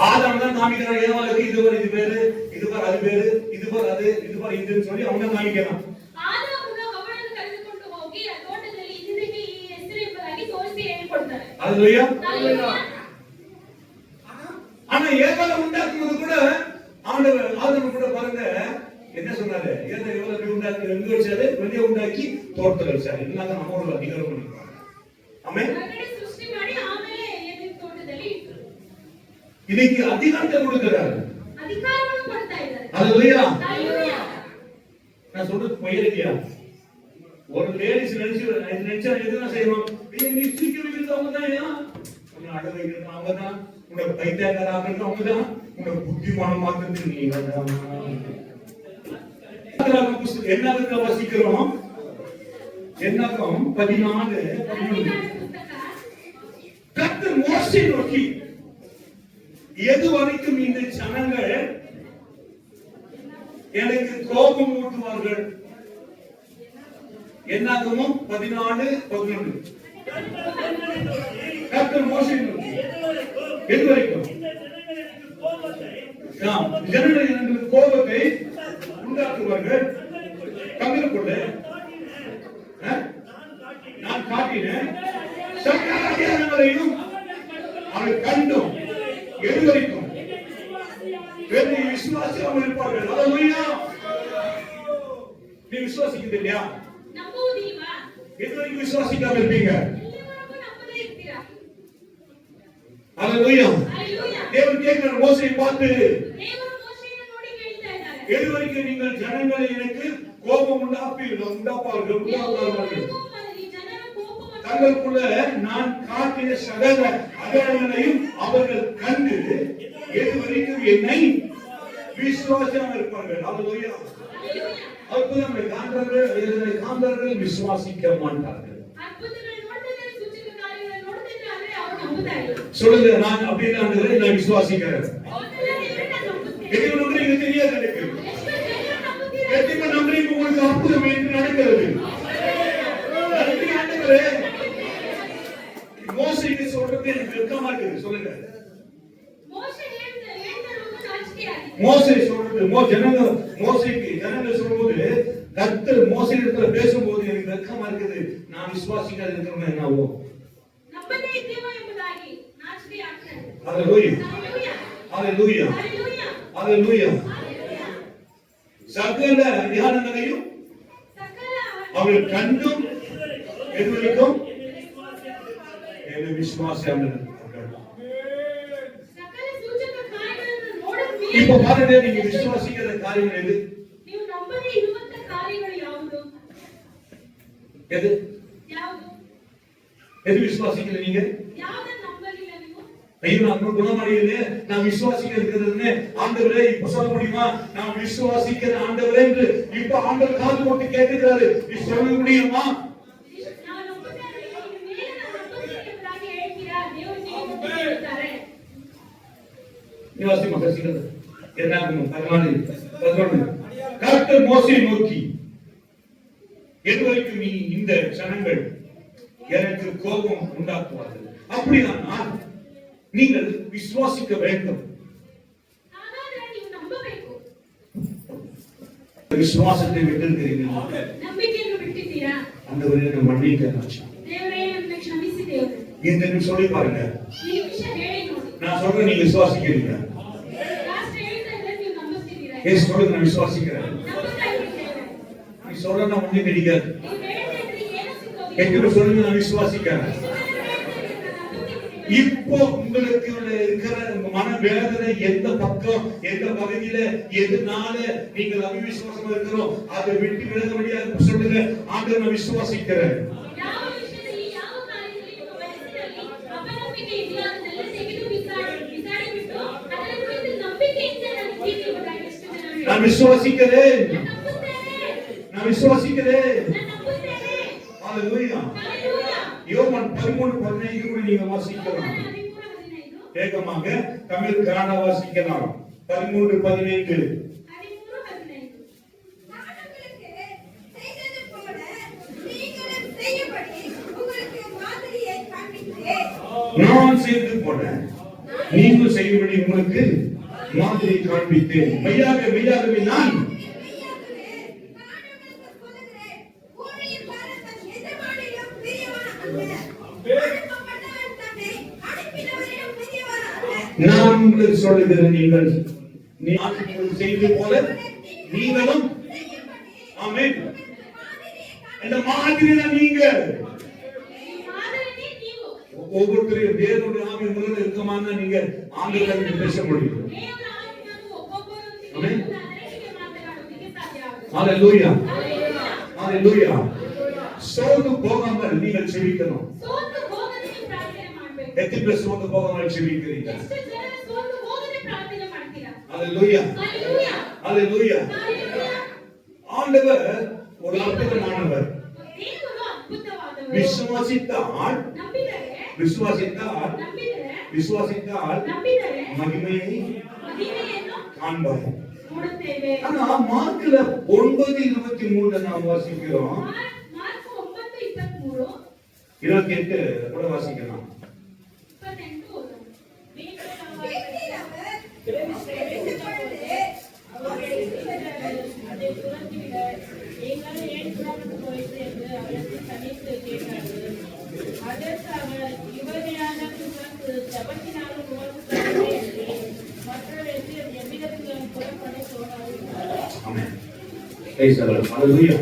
ஆதாம் தான் காமிக்கிறான் ஏவாளுக்கு, இது பாரு இது பேரு, இது பாரு அது பேரு, இது பாரு அது, இது பாரு இதுன்னு சொல்லி அவன் தான் காமிக்கிறான். அல்லேலூயா. ஆனா ஏவாளை உண்டாக்கும்போது கூட ஆண்டவர் ஆதாம் கூட பாருங்க என்ன சொன்னாரு, ஏன் எவ்வளவு உண்டாக்கி எங்க வச்சாரு, வெளியே உண்டாக்கி தோட்டத்தில் வச்சாரு. இல்லைன்னா நம்மளோட அதிகாரம் பண்ணிருக்காங்க. ஆமென். இன்னைக்கு அதிகாரத்தை கொடுக்கிறாரு. அல்லேலூயா. நான் சொல்றது பொய்யா? ஒரு லேடிஸ் நினைச்சா எதுவும் செய்வோம். நீ சீக்கிரம் இருக்கிறவங்க தான், உன்னை அட வைக்கிறது அவங்க தான், உன்னை பைத்தியக்காரர்கள் அவங்க தான், உன்னை புத்திமானம் மாத்துறது நீங்க தான். என்ன வாசிக்கிறோம்? என்னாகும் 14 கர்த்தர் மோசேயை நோக்கி, எது வரைக்கும் இந்த ஜனங்கள் எனக்கு கோபம் ஊட்டுவார்கள்? என்னாகும் 14:11 கர்த்தர் மோசேயை நோக்கி, எது வரைக்கும் ஜனங்கள் எனக்கு கோபத்தை உண்டாக்குவார்கள், தங்களுக்குள்ள நான் காட்டினேன் சகல அதிகாரங்களையும் அவனை கண்டும் எது வரைக்கும் விசுவாசம் இருப்பார்கள். அல்லேலூயா. நீ விசுவாசிக்கிறது இல்லையா? எது வரைக்கும் விசுவாசிக்காம இருப்பீங்க? அல்லேலூயா. தேவன் கேட்கிறார் மோசேயை பார்த்து, எது வரைக்கும் நீங்கள் ஜனங்களை எனக்கு கோபம் உண்டாப்பார்கள் தங்களுக்குள்ள நான் காட்டின சகல அடையாளங்களையும் அவர்கள் கண்டு எது வரைக்கும் என்னை விசுவாசம் இருப்பார்கள். அல்லேலூயா. அற்புதம் காண்பவர்கள் விசுவாசிக்க மாட்டார்கள். சொல்லுங்க, நான் அப்படிதான் நான் விசுவாசிக்கிறேன். எது தெரியாது எனக்கு. எத்தனை நம்புறீங்க உங்களுக்கு அற்புதம் என்று நடக்கிறது? நன்றி ஆண்டவரே. மோசேக்கு சொல்றது எனக்கு வெட்கமா இருக்குது. சொல்லுங்க, மோசே சொல்றது ஜனங்கள் சொல்லும்போது கர்த்தர் மோசே இடத்துல பேசும்போது எனக்கு வெக்கமா இருக்குது, நான் விசுவாசிக்காத இருக்கிறவங்க என்னவோ. ನಂಬದೇ ಇದ್ದೇವೋ ಎಂಬುದಾಗಿ ನಾಚಿಕೆ ಆಗ್ತದೆ. ஹalleluya, ஹalleluya, ஹalleluya, ஹalleluya, ஹalleluya. சகல வியாதிகளையும் ಸಕಲ அவர்கள் கண்டும் எதிர்க்கும் ಏನು ವಿಶ್ವಾಸ ಸಕಲ ಸೂಚಕ ಕಾರ್ಯಗಳನ್ನು ನೋಡಿದ இப்ப ಮೇಲೆ பாருங்க, நீங்க விசுவாசிக்கிற காரியம் எது? ನೀವು ನಂಬದೇ ಇರುವಂತ ಕಾರ್ಯಗಳು ಯಾವುದು? எது ಯಾವುದು? எது விசுவாசிக்கல நீங்க? ಯಾವುದನ್ನು ನಂಬಲಿಲ್ಲ ನೀವು? ஐயோ, நான் குணமடையல, நான் விசுவாசிக்க இருக்கிறதுன்னு ஆண்டவரே இப்ப சொல்ல முடியுமா? நான் விசுவாசிக்கிற ஆண்டவரே என்று இப்ப ஆண்டவர் காது போட்டு கேட்கிறாரு. நீ சொல்ல முடியுமா? ನಾವು ನಂಬುತ್ತೇವೆ, ಇನ್ನು ಮೇಲೆ ನಾವು ನಂಬುತ್ತೇವೆ ಎಂಬುದಾಗಿ ಹೇಳ್ತೀರಾ? ದೇವರು ನಿಮಗೆ ಹೇಳ್ತಾರೆ. நிவாசி மக்கள் என்னாகும் 14 கர்த்தர் மோசேயை நோக்கி, எதுவரைக்கும் நீ இந்த ஜனங்கள் எனக்கு கோபம் உண்டாக்குவார்கள், அப்படியானால் நீங்கள் விசுவாசிக்க வேண்டும். ಹಾಗಾದರೆ ನೀವು ನಂಬಬೇಕು. விசுவாசத்தை விட்டிருக்கிறீங்களா? ನಂಬಿಕೆಯನ್ನು ಬಿಟ್ಟಿದ್ದೀರಾ? ஆண்டவரே என்னை மன்னிக்க ದೇವರೇ ನಮ್ಮನ್ನು ಕ್ಷಮಿಸಿ ದೇವರೇ. இந்த சொல்லி பாருங்க. ಈ ನಿಮಿಷ ಹೇಳಿ ನೋಡಿ. நான் சொல்றேன், நீங்க விசுவாசிக்கிறீங்க. ಲಾಸ್ಟ್ ಹೇಳ್ತಾ ಇದ್ರೆ ನೀವು ನಂಬುತ್ತೀರಾ? ஏன் சொல்லுங்க, நான் விசுவாசிக்கிறேன். ನಂಬುತ್ತಾ ಇದ್ದೀರಾ? நீ சொல்ற நான் ஒண்ணு கிடைக்காது. ನೀವು ಹೇಳ್ತಾ ಇದ್ರೆ ಏನು ಸಿಗೋದಿಲ್ಲ. என்கிட்ட சொல்லுங்க, நான் விசுவாசிக்கிறேன். இப்போ உங்களுக்கு இருக்கிற மன வேதனை எந்த பக்கம், எந்த பகுதியில, எதனால நீங்கள் அவிசுவாசமா இருக்கிறோம், அதை விட்டு விலக முடியாது. சொல்லுங்க, ஆண்டவரை நான் விசுவாசிக்கிறேன். ಯಾವ ವಿಷಯದಲ್ಲಿ, ಯಾವ ಕಾರ್ಯದಲ್ಲಿ ನಿಮ್ಮ ಮನಸ್ಸಿನಲ್ಲಿ ಅಪನಂಬಿಕೆ ಇದೆಯಾದನ್ನೆಲ್ಲ ತೆಗೆದು ಬಿಸಾಡಿಬಿಟ್ಟು ಅದರ ಕುರಿತು ನಂಬಿಕೆಯಿಂದ ನಾನು ಜೀವಿ ಎಂಬುದಾಗಿ ಎಷ್ಟು ಜನ ಹೇಳ್ತಾರೆ? நான் விசுவாசிக்கிறேன், ನಾನು ನಂಬುತ್ತೇನೆ, நான் விசுவாசிக்கிறேன். ನಾನು ನಂಬುತ್ತೇನೆ. ஹalleluya. ಹalleluya. யோவான் 13:15 கூட நீங்க வாசிக்கலாம். 13:15 வேகமாக தமிழ் கன்னட வாசிக்கலாம். 13:15 13:15 நான் உங்களுக்கு செய்தது போல நீங்களும் செய்யும்படி உங்களுக்கு மாதிரியை காண்பித்தேன். நான் செய்து போல நீங்கள் செய்யும்படி உங்களுக்கு மாதிரி காண்பித்தேன். மெய்யாகவே நான் மெய்யாகவே நான் உங்களுக்கு சொல்லுகிறேன், ஊழியக்காரன் தன் எஜமானிலும் பெரியவன் அல்ல. அனுப்பப்பட்டவன் தன்னை அனுப்பினவரிலும் பெரியவன் அல்ல. நான் உங்களுக்கு சொல்லுகிறேன், நீங்கள் செய்து போல நீங்களும். ஆமென். இந்த மாதிரினா நீங்க ಮಾದರಿನೇ ನೀವು. ஒவ்வொருத்தரையும் தேவனுடைய ஆவி உங்களோட இருக்கமானா நீங்க ஆண்டவரை பேச முடியும். ದೇವರ ಆತ್ಮನು ಒಬ್ಬೊಬ್ಬರೊಂದಿಗೆ ಆಮೆನ್. ಇರುವುದಾದರೆ ಹೀಗೆ ಮಾತನಾಡುವುದಕ್ಕೆ ಸಾಧ್ಯ ಆಗುತ್ತದೆ. ஹalleluya, ಹalleluya. ஹalleluya. சோர்ந்து போகாமல் நீங்கள் செபிக்கணும். ಸೋತು ಹೋಗದೆ ನೀವು ಪ್ರಾರ್ಥನೆ ಮಾಡಬೇಕು. எத்தனை பேர் சோர்ந்து போகாமல் செபிக்கிறீங்க? ಎಷ್ಟು ಜನ ಸೋತು ಹೋಗದೆ ಪ್ರಾರ್ಥನೆ ಮಾಡ್ತೀರಾ? ஹalleluya, ಹalleluya. ஹalleluya. ಹalleluya. ஆண்டவர் ஒரு அற்புதமானவர். ದೇವರು ಅದ್ಭುತವಾದವರು. விசுவாசித்தால் ನಂಬಿದರೆ விசுவாசித்தால் ನಂಬಿದರೆ விசுவாசித்தால் ನಂಬಿದರೆ மகிமையை ಮಹಿಮೆಯನ್ನು காண்பார். ನೋಡುತ್ತೇವೆ. ஆனா மார்க்ல 9:23 நாம் வாசிக்கிறோம். ಮಾರ್ಕ್ 9:23 28 கூட வாசிக்கலாம். 28 ಓದೋಣ. அதை துரத்திவிட எங்களை ஏன் புறப்பட்டு போயிற்று என்று அவருக்கு தனித்து கேட்டார்கள். அதற்கு அவர், இவரையான துறந்து ஜபத்தினாலும் உணவு என்று மற்றவருக்கு எவ்விதத்திலும் புறப்பட தோணாது. ஆமென். Praise the Lord. Hallelujah.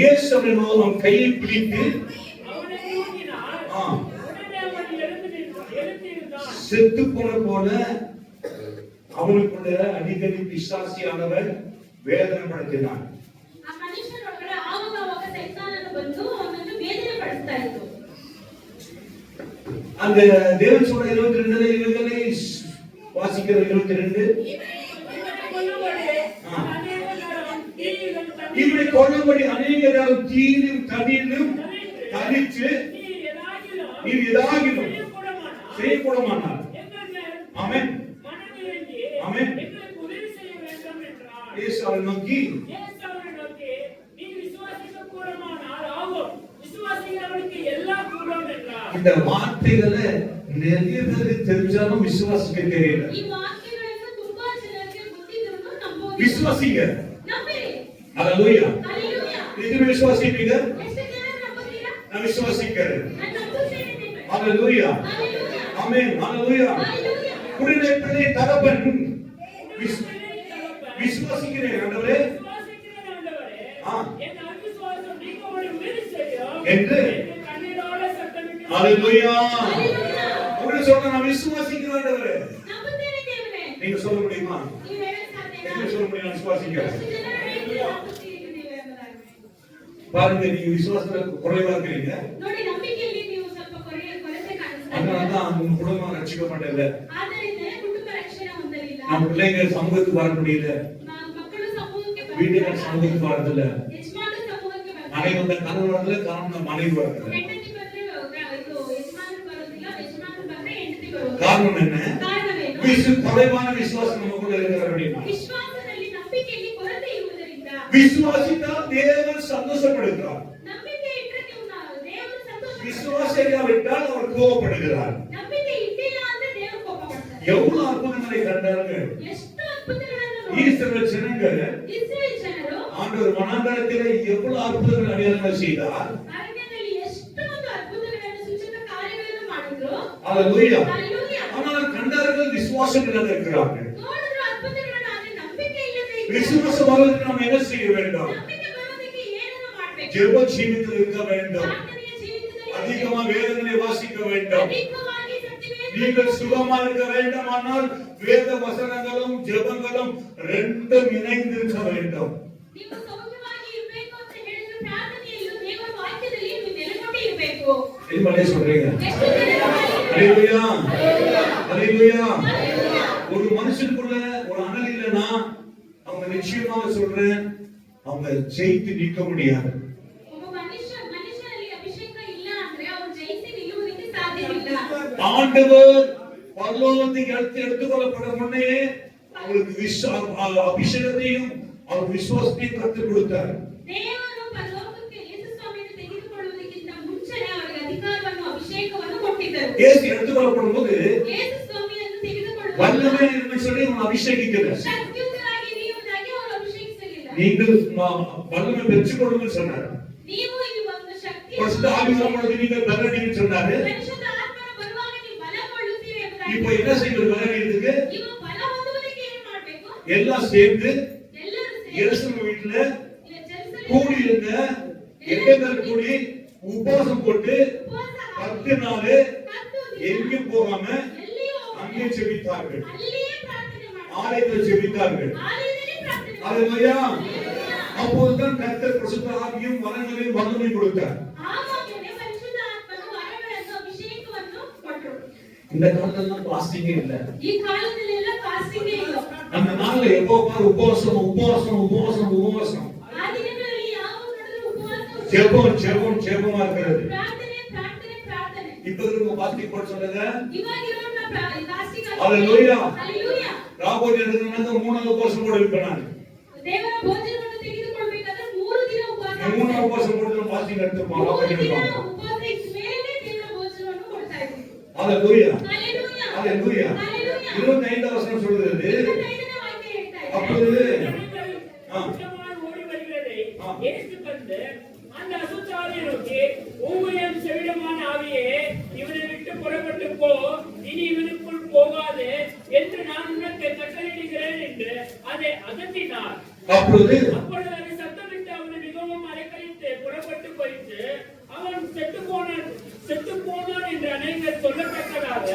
இயேசு அவன் கையை பிடித்து அவனை தூக்கினார். ஆ, உடனே அவன் எழுந்திருந்தான். செத்து போல அவனுக்குள்ள அடிக்கடி பிசாசியானவர் வேதனைப்படுத்தினான். ಆ ಮನುಷ್ಯನೊಳಗಡೆ ಆವಾಗ ಸೈತಾನನು ಬಂದು ಅವನನ್ನು ವೇದನೆ ಪಡಿಸ್ತಾ ಇತ್ತು. அந்த தேவன் சொல்ற 22 இவர்களை வாசிக்கிற 22 இவரை கொல்லும்படி அநேக நேரம் தீயிலும் தண்ணீரிலும் தனித்து நீர் ஏதாகிலும் செய்யக்கூடமானார். ஆமென், ஆமென். இயேசு அவரை நோக்கி இந்த வார்த்தைகளை நிறைய பேருக்கு தெரிஞ்சாலும் விசுவாசிக்க தெரியல. ಈ ವಾಕ್ಯಗಳನ್ನು ತುಂಬಾ விசுவாசிங்க. ನಂಬಿರಿ. ஹalleluya. Hallelujah. இது விசுவாசிப்பீங்க? ಎಷ್ಟು ಜನ ನಂಬುತ್ತೀರಾ? நான் விசுவாசிக்கிறேன். ನಾನು ನಂಬುತ್ತೇನೆ ದೇವರೇ. ஹalleluya. Hallelujah. ஆமென். ஹalleluya. Hallelujah. குடிலே பிள்ளை தகப்பன் தகப்பன், விசுவாசிக்கிறேன் ஆண்டவரே விசுவாசிக்கிறேன் ஆண்டவரே. ஆ. என் அவிசுவாசம் நீங்க ஒரு மீறி செய்யும் என்று என்று கண்ணீரோட சத்தமிட்டு ஹalleluya. Hallelujah. உங்களை சொல்ற நான் விசுவாசிக்கிறேன் ஆண்டவரே. ನಂಬುತ್ತೇನೆ ದೇವರೇ. நீங்க சொல்ல முடியுமா? ನೀವು ಹೇಳಕ್ ಸಾಧ್ಯನಾ? எப்படி சொல்ல முடியும்? நான் விசுவாசிக்கிறேன். ಎಷ್ಟು ಜನ ಹೇಳ್ತೀರಾ ನಂಬುತ್ತೀರಿ ದೇವರೇ ಅನ್ನೋದಾಗಿ? பாருங்க, நீங்க விசுவாசத்துல குறைவா இருக்கிறீங்க. ನೋಡಿ, ನಂಬಿಕೆಯಲ್ಲಿ ನೀವು ಸ್ವಲ್ಪ ಕೊರತೆ ಕಾಣಿಸ್ತಾ ಇದೆ. அதனாலதான் உங்க குடும்பம் ரட்சிக்க மாட்டேங்குது. ಆದ್ದರಿಂದ ಕುಟುಂಬ ರಕ್ಷಣೆ ಹೊಂದಲಿಲ್ಲ. நம்ம பிள்ளைங்க சமூகத்துக்கு வர முடியல. ಮಕ್ಕಳು ಸಮೂಹಕ್ಕೆ வீட்டுல சமூகத்துக்கு வரதில்ல. ಯಜಮಾನ ಸಮೂಹಕ್ಕೆ மனைவி வந்த கணவன் வரதில்ல, கணவன் மனைவி வரதில்ல. ಹೆಂಡತಿ ಬಂದ್ರೆ ಇದು ಯಜಮಾನರು ಬರೋದಿಲ್ಲ, ಯಜಮಾನರು ಬಂದ್ರೆ ಹೆಂಡತಿ ಬರೋದಿಲ್ಲ. காரணம் என்ன? ಕಾರಣವೇನು? குறைவான விசுவாசம் நமக்குள்ள இருக்கிற அப்படின்னா ವಿಶ್ವಾಸದಲ್ಲಿ ನಂಬಿಕೆಯಲ್ಲಿ ಕೊರತೆ ಇರುವುದರಿಂದ விசுவாசித்தால் தேவன் சந்தோஷப்படுகிறார். ನಂಬಿಕೆ ಇಟ್ಟರೆ ನೀವು ದೇವರು ಸಂತೋಷ விசுவாசிக்காவிட்டால் அவர் கோபப்படுகிறார். ನಂಬಿಕೆ ಇಟ್ಟಿಲ್ಲ ಅಂದ್ರೆ ದೇವರು ಕೋಪ ಮಾಡ್ತಾರೆ. எவ்வளவு அற்புதங்களை கண்டார்கள் ಎಷ್ಟು ಅದ್ಭುತಗಳನ್ನು ஈஸ்வர ஜனங்கள். ಇಸ್ರೇಲ್ ಜನರು ஆண்டவர் வனாந்தரத்திலே எவ்வளவு அற்புதங்கள் அடையாளங்கள் செய்தார். ಅರಣ್ಯದಲ್ಲಿ ಎಷ್ಟೊಂದು ಅದ್ಭುತಗಳನ್ನು ಸೂಚಕ ಕಾರ್ಯಗಳನ್ನು ಮಾಡಿದ್ರು. ஹalleluya. Hallelujah. ஆனால் கண்டார்கள், விசுவாசம் இல்லாத இருக்கிறார்கள். ನೋಡಿದ್ರು ಅದ್ಭುತಗಳನ್ನು, ಆದರೆ ನಂಬಿಕೆ ಇಲ್ಲದೆ ಇದ್ದಾರೆ. விசுவாசம் வருவதற்கு நாம் என்ன செய்ய வேண்டும்? ನಂಬಿಕೆ ಬರೋದಕ್ಕೆ ಏನನ್ನು ಮಾಡಬೇಕು? ஜெப ஜீவிதத்தில் இருக்க வேண்டும். ಪ್ರಾರ್ಥನೆಯ ಜೀವಿತದಲ್ಲಿ அதிகமா வேதங்களை வாசிக்க வேண்டும். ಅಧಿಕವಾಗಿ ಸತ್ಯವೇದ நீங்கள் சுகமா இருக்க வேண்டுமானால் வேத வசனங்களும் ஜெபங்களும் ரெண்டும் இணைந்திருக்க வேண்டும். ನೀವು ಸೌಖ್ಯವಾಗಿ ಇರಬೇಕು ಅಂತ ಹೇಳಿದ್ರೆ ಪ್ರಾರ್ಥನೆಯಲ್ಲೂ ದೇವರ ವಾಕ್ಯದಲ್ಲಿ ನೀವು ನೆಲೆಗೊಂಡು ಇರಬೇಕು. இது பண்ணே சொல்றீங்க. ಎಷ್ಟು ಜನ ஹalleluya. ஹalleluya. Hallelujah. ஒரு மனுஷனுக்குள்ள ஒரு அனல் இல்லைன்னா அவங்க நிச்சயமாக சொல்றேன், அவங்க ஜெயித்து நிற்க முடியாது. ಒಬ್ಬ ಮನುಷ್ಯನಲ್ಲಿ ಅಭಿಷೇಕ ಇಲ್ಲ ಅಂದ್ರೆ ಅವನು ಜಯಿಸಿ ನಿಲ್ಲುವುದಕ್ಕೆ ಸಾಧ್ಯವಿಲ್ಲ. ஆண்டவர் பரலோகத்துக்கு எடுத்துக்கொள்ளப்பட முன்னே அவங்களுக்கு அபிஷேகத்தையும் அவர் விசுவாசத்தையும் கற்றுக் கொடுத்தார். ದೇವರು ಪರಲೋಕಕ್ಕೆ ಯೇಸು ಸ್ವಾಮಿಯನ್ನು ತೆಗೆದುಕೊಳ್ಳುವುದಕ್ಕಿಂತ ಮುಂಚೆನೇ ಅವರಿಗೆ ಅಧಿಕಾರವನ್ನು ಅಭಿಷೇಕವನ್ನು ಕೊಟ್ಟಿದ್ದರು. இயேசு எடுத்துக்கொள்ளப்படும் போது ಯೇಸು ಸ್ವಾಮಿಯನ್ನು ತೆಗೆದುಕೊಳ್ಳುವ வல்லமை என்று சொல்லி அவன் அபிஷேகிக்கிறார். ಶಕ್ತಿಯುತರಾಗಿ ನೀವುದಾಗಿ ಅವರು ಅಭಿಷೇಕಿಸಲಿಲ್ಲ. நீங்கள் வல்லமை பெற்றுக்கொள்ளுங்கள் சொன்னார். ನೀವು ಈ ಒಂದು ಶಕ್ತಿ பரிசுத்த ஆவியானவர் பொழுது நீங்கள் பலனடைன்னு சொன்னாரு. ಪರಿಶುದ್ಧ ಆತ್ಮನ ಬರುವಾಗ ನೀವು ಬಲಗೊಳ್ಳುತ್ತೀರಿ ಎಂಬುದಾಗಿ. இப்போ என்ன செய்வது? பலனடைறதுக்கு ನೀವು ಬಲ ಹೊಂದುವುದಕ್ಕೆ ಏನು ಮಾಡಬೇಕು? எல்லாம் சேர்ந்து ಎಲ್ಲರೂ ಸೇರಿ எருசலேம் வீட்டுல ಜೆರುಸಲೇಮಿನಲ್ಲಿ கூடி இருந்த எண்ணங்கள் கூடி உபவாசம் போட்டு ಉಪವಾಸ 10 நாள் ಹತ್ತು ದಿನ எங்கேயும் போகாம ಎಲ್ಲಿಯೂ அங்கே செபித்தார்கள். ಅಲ್ಲಿಯೇ ಪ್ರಾರ್ಥನೆ ಮಾಡಿ ஆலயத்தில் செபித்தார்கள். ಆಲಯದಲ್ಲಿ ಪ್ರಾರ್ಥನೆ ಮಾಡಿ. ஹalleluya. அப்போதுதான் கர்த்தர் பரிசுத்த ஆவியும் வரங்களையும் வல்லமை கொடுத்தார். ಆವಾಗಲೇ ಪರಿಶುದ್ಧ ಆತ್ಮನು ವರಗಳನ್ನು ಅಭಿಷೇಕವನ್ನು ಕೊಟ್ಟರು. இந்த காலத்துல பாஸ்டிங்கே இல்ல. ಈ ಕಾಲದಲ್ಲೆಲ್ಲ ಫಾಸ್ಟಿಂಗ್ ಇಲ್ಲ. அந்த நாள்ல எப்போ பாரு உபவாசம் உபவாசம் உபவாசம் உபவாசம். ಆ ದಿನಗಳಲ್ಲಿ ಯಾವ ನೋಡಿದ್ರು ಉಪವಾಸ, ஜெபம் ஜெபம் ஜெபமா இருக்கிறது. ಪ್ರಾರ್ಥನೆ ಪ್ರಾರ್ಥನೆ ಪ್ರಾರ್ಥನೆ. இப்ப இருக்க பாஸ்டிங் போட சொல்லுங்க. ಇವಾಗಿರೋಣ ಫಾಸ್ಟಿಂಗ್. Hallelujah. Hallelujah. ராபோஜி எடுக்கணும்னா 3 உபவாசம் போட வைப்பேன். ದೇವರ ಭೋಜನವನ್ನು ತೆಗೆದುಕೊಳ್ಳಬೇಕಾದ್ರೆ 3 ದಿನ ಉಪವಾಸ. 3 உபவாசம் போட்டு பாஸ்டிங் எடுத்துப்பாங்க. 3 ದಿನ எடுப்பாங்க. ಉಪವಾಸ ಇದ್ದ ಮೇಲೆ ದೇವರ ಭೋಜನವನ್ನು ಕೊಡ್ತಾ ಇದ್ರು. Hallelujah. Hallelujah. Hallelujah. Hallelujah. 25 வசனம் சொல்றது. 25ನೇ ವಾಕ್ಯ ಹೇಳ್ತಾ ಇದೆ. அப்பொழுது கூட்டமாய் ஓடி வருகிறதை ஆ. இயேசு கண்டு அந்த அசுத்தாவியை நோக்கி, ஊமையும் செவிடமான ஆவியே, இவனை விட்டு புறப்பட்டு போ, இனி இவனுக்குள் போகாதே என்று நான் உனக்கு கட்டளையிடுகிறேன் என்று அதை அதட்டினார். அப்பொழுது அப்பொழுது அதை சத்தமிட்டு அவனை மிகவும் அலைக்கழித்து புறப்பட்டு போயிட்டு, அவன் செத்து போனான் என்று அநேகர் சொல்லத்தக்கதாக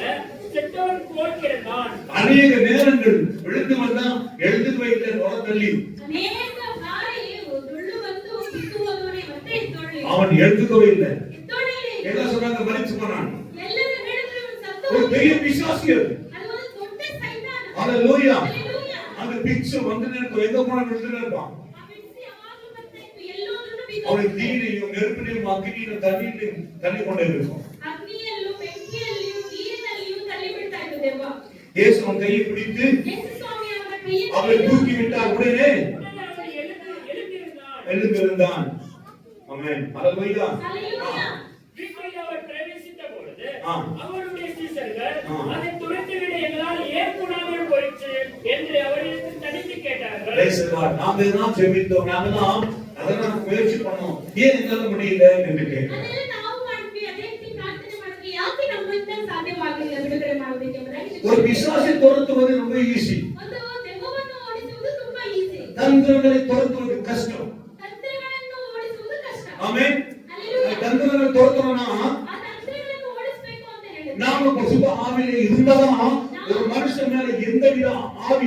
செத்தவன் போல் கிடந்தான். அநேக நேரங்கள் விழுந்து வந்தா எழுந்து வைத்த நுரத்தள்ளி ಅನೇಕ ಬಾರಿ ದುಳ್ಳು ಬಂದು ಕಿತ್ತು ಹೋದವನೇ ಮತ್ತೆ ಎದ್ದೊಳ್ಳಿ. அவன் எழுந்துக்கவே இல்லை. ಎದ್ದೊಳ್ಳಿ. எல்லாம் சொன்னாங்க, மரிச்சு போனான். ಎಲ್ಲರೂ ಹೇಳಿದ್ರು ಇವನು ಸತ್ತು ஒரு ಹೋದ. பெரிய விசுவாசி அது. ಅದು ಒಂದು ದೊಡ್ಡ ಸೈತಾನ. ஹalleluya. Hallelujah. அந்த பிச்சு வந்து எனக்கு எங்க போனா விழுந்துட்டே இருப்பான். ಆ ವ್ಯಕ್ತಿ ಯಾವಾಗಲೂ ಬರ್ತಾ ಇತ್ತು, ಎಲ್ಲೋದ್ರೂ ಬಿದ್ದು அவனை தீயிலையும் நெருப்பிலையும் அக்னியிலும் தண்ணீரிலும் தள்ளி கொண்டே இருக்கும். ಅಗ್ನಿಯಲ್ಲೂ ಬೆಂಕಿಯಲ್ಲಿಯೂ ನೀರಿನಲ್ಲಿಯೂ ತಳ್ಳಿ ಬಿಡ್ತಾ ಇತ್ತು ದೆವ್ವ. இயேசு அவன் கையை பிடித்து ಯೇಸು ಸ್ವಾಮಿ ಅವನ ಕೈಯನ್ನು அவரை தூக்கி விட்டார். உடனே உடனே அவன் எழுந்திருந்தான். எழுந்திருந்தான். ஆமென். ஹalleluya. Hallelujah. வீட்டில் அவர் பிரவேசித்த பொழுது ஆ. அவருடைய சீஷர்கள் ஆ. அதை துரத்திவிட எங்களால் ஏன் கூடாமல் போயிற்று என்று அவரிடத்தில் தனித்து கேட்டார்கள். விட்டார்கள். Praise the Lord. நாம தான் ஜெபித்தோம், நாம தான் அதெல்லாம் முயற்சி பண்ணோம், ஏன் என்னால முடியல என்று கேட்கிறேன். ಅದೆಲ್ಲ ನಾವು ಮಾಡ್ತೀವಿ, ಅದೇ ರೀತಿ ಪ್ರಾರ್ಥನೆ ಮಾಡ್ತೀವಿ, ಯಾಕೆ ನಮ್ಮಿಂದ ಸಾಧ್ಯವಾಗಿಲ್ಲ ಬಿಡುಗಡೆ ಮಾಡೋದಕ್ಕೆ ಎಂಬುದಾಗಿ ஒரு பிசாசை துரத்துவது ரொம்ப ஈஸி, ಒಂದು ದೆವ್ವವನ್ನು ಓಡಿಸುವುದು ತುಂಬಾ ಈಸಿ, தந்திரங்களை துரத்துவது கஷ்டம். ತಂತ್ರಗಳನ್ನು ಓಡಿಸುವುದು ಕಷ್ಟ. ஆமென். ಹಲ್ಲೆಲೂಯಾ. தந்திரங்களை துரத்தணும்னா ಆ ತಂತ್ರಗಳನ್ನು ಓಡಿಸಬೇಕು ಅಂತ ಹೇಳಿದ್ರೆ நாம பசுப ஆவியிலே இருந்தாதான் ஒரு மனுஷன் மேல எந்தவித ஆவி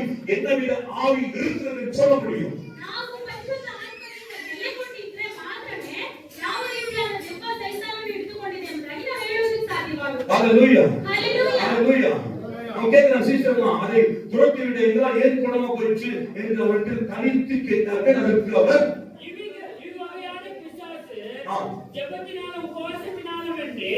இருக்கிறதுன்னு சொல்ல முடியும். ನಾವು ಪರಿಶುದ್ಧ ಆತ್ಮದಿಂದ ನೆಲೆಗೊಂಡಿದ್ರೆ ಮಾತ್ರವೇ ಯಾವ ರೀತಿಯಾದ ದೆವ್ವ ಸೈತಾನವನ್ನು ಹಿಡಿದುಕೊಂಡಿದೆ ಎಂಬುದಾಗಿ ನಾವು ಹೇಳುವುದಕ್ಕೆ ಸಾಧ್ಯವಾಗುತ್ತೆ. ஹalleluya. ஹalleluya. ஹalleluya. நம்ம கேக்குற சிஸ்டர்மா அதை துரத்தி விட என்றால் ஏன் குணமா போயிடுச்சு என்று அவர்கள் தனித்து கேட்டார்கள். அதற்கு அவர் இவ்வகையான பிசாசு ஆ. ஜெபத்தினாலும் உபவாசத்தினாலும் என்று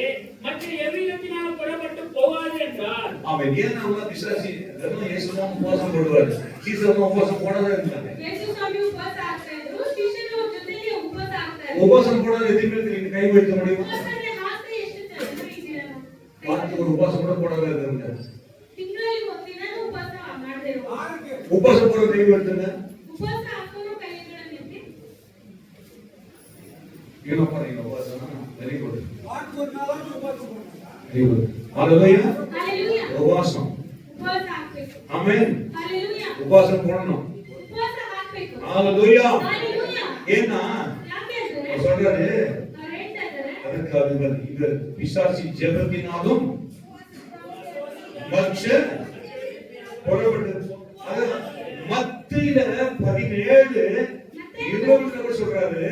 மற்ற எவ்விதத்தினாலும் புறப்பட்டு போகாது என்றார். அவன் ஏன் அவங்க பிசாசி வெறும் இயேசுதான் உபவாசம் போடுவார், சீசனும் உபவாசம் போடாத இருந்தாங்க. ಯೇಸು ಸ್ವಾಮಿ ಉಪವಾಸ ಆಗ್ತಾ ಇದ್ರು, ಶಿಷ್ಯರು ಜೊತೆಗೆ ಉಪವಾಸ ಆಗ್ತಾ ಇದ್ರು. உபவாசம் போடாத எதுவுமே தெரியும், கை வைக்க முடியும். ಉಪವಾಸಕ್ಕೆ ಹಾಕಿ ಎಷ್ಟು ಜನರು ಇದ್ದೀರಾ ನಾವು? வாரத்துக்கு ஒரு உபவாசம் கூட போடாத இருந்தாங்க. ತಿಂಗಳಲ್ಲಿ ಒಂದಿನ ಉಪವಾಸ ಮಾಡದೇ ಇರೋ உபவாசம் போட கை வைத்துங்க. ಉಪವಾಸ ಹಾಕೋರು ಕೈಗಳನ್ನು ಎತ್ತಿ ಏನಪ್ಪ ನೀನು ಉಪವಾಸನ? Very good, very good. ஹalleluya. ಹalleluya. உபவாசம். ಉಪವಾಸ ಹಾಕಬೇಕು. ஆமென். ಹalleluya. உபவாசம் போடணும். ಉಪವಾಸ ಹಾಕಬೇಕು. ஹalleluya. ಹalleluya. ஏன்னா ಯಾಕೆ ಅಂದ್ರೆ அவர் சொல்றாரு, ಅವ್ರು ಹೇಳ್ತಾ ಇದ್ದಾರೆ, அதற்கு இவர் பிசாசி ஜெபத்தினாலும் மற்ற புறப்பட்டு மத்தியில 17 இருபது சொல்றாரு,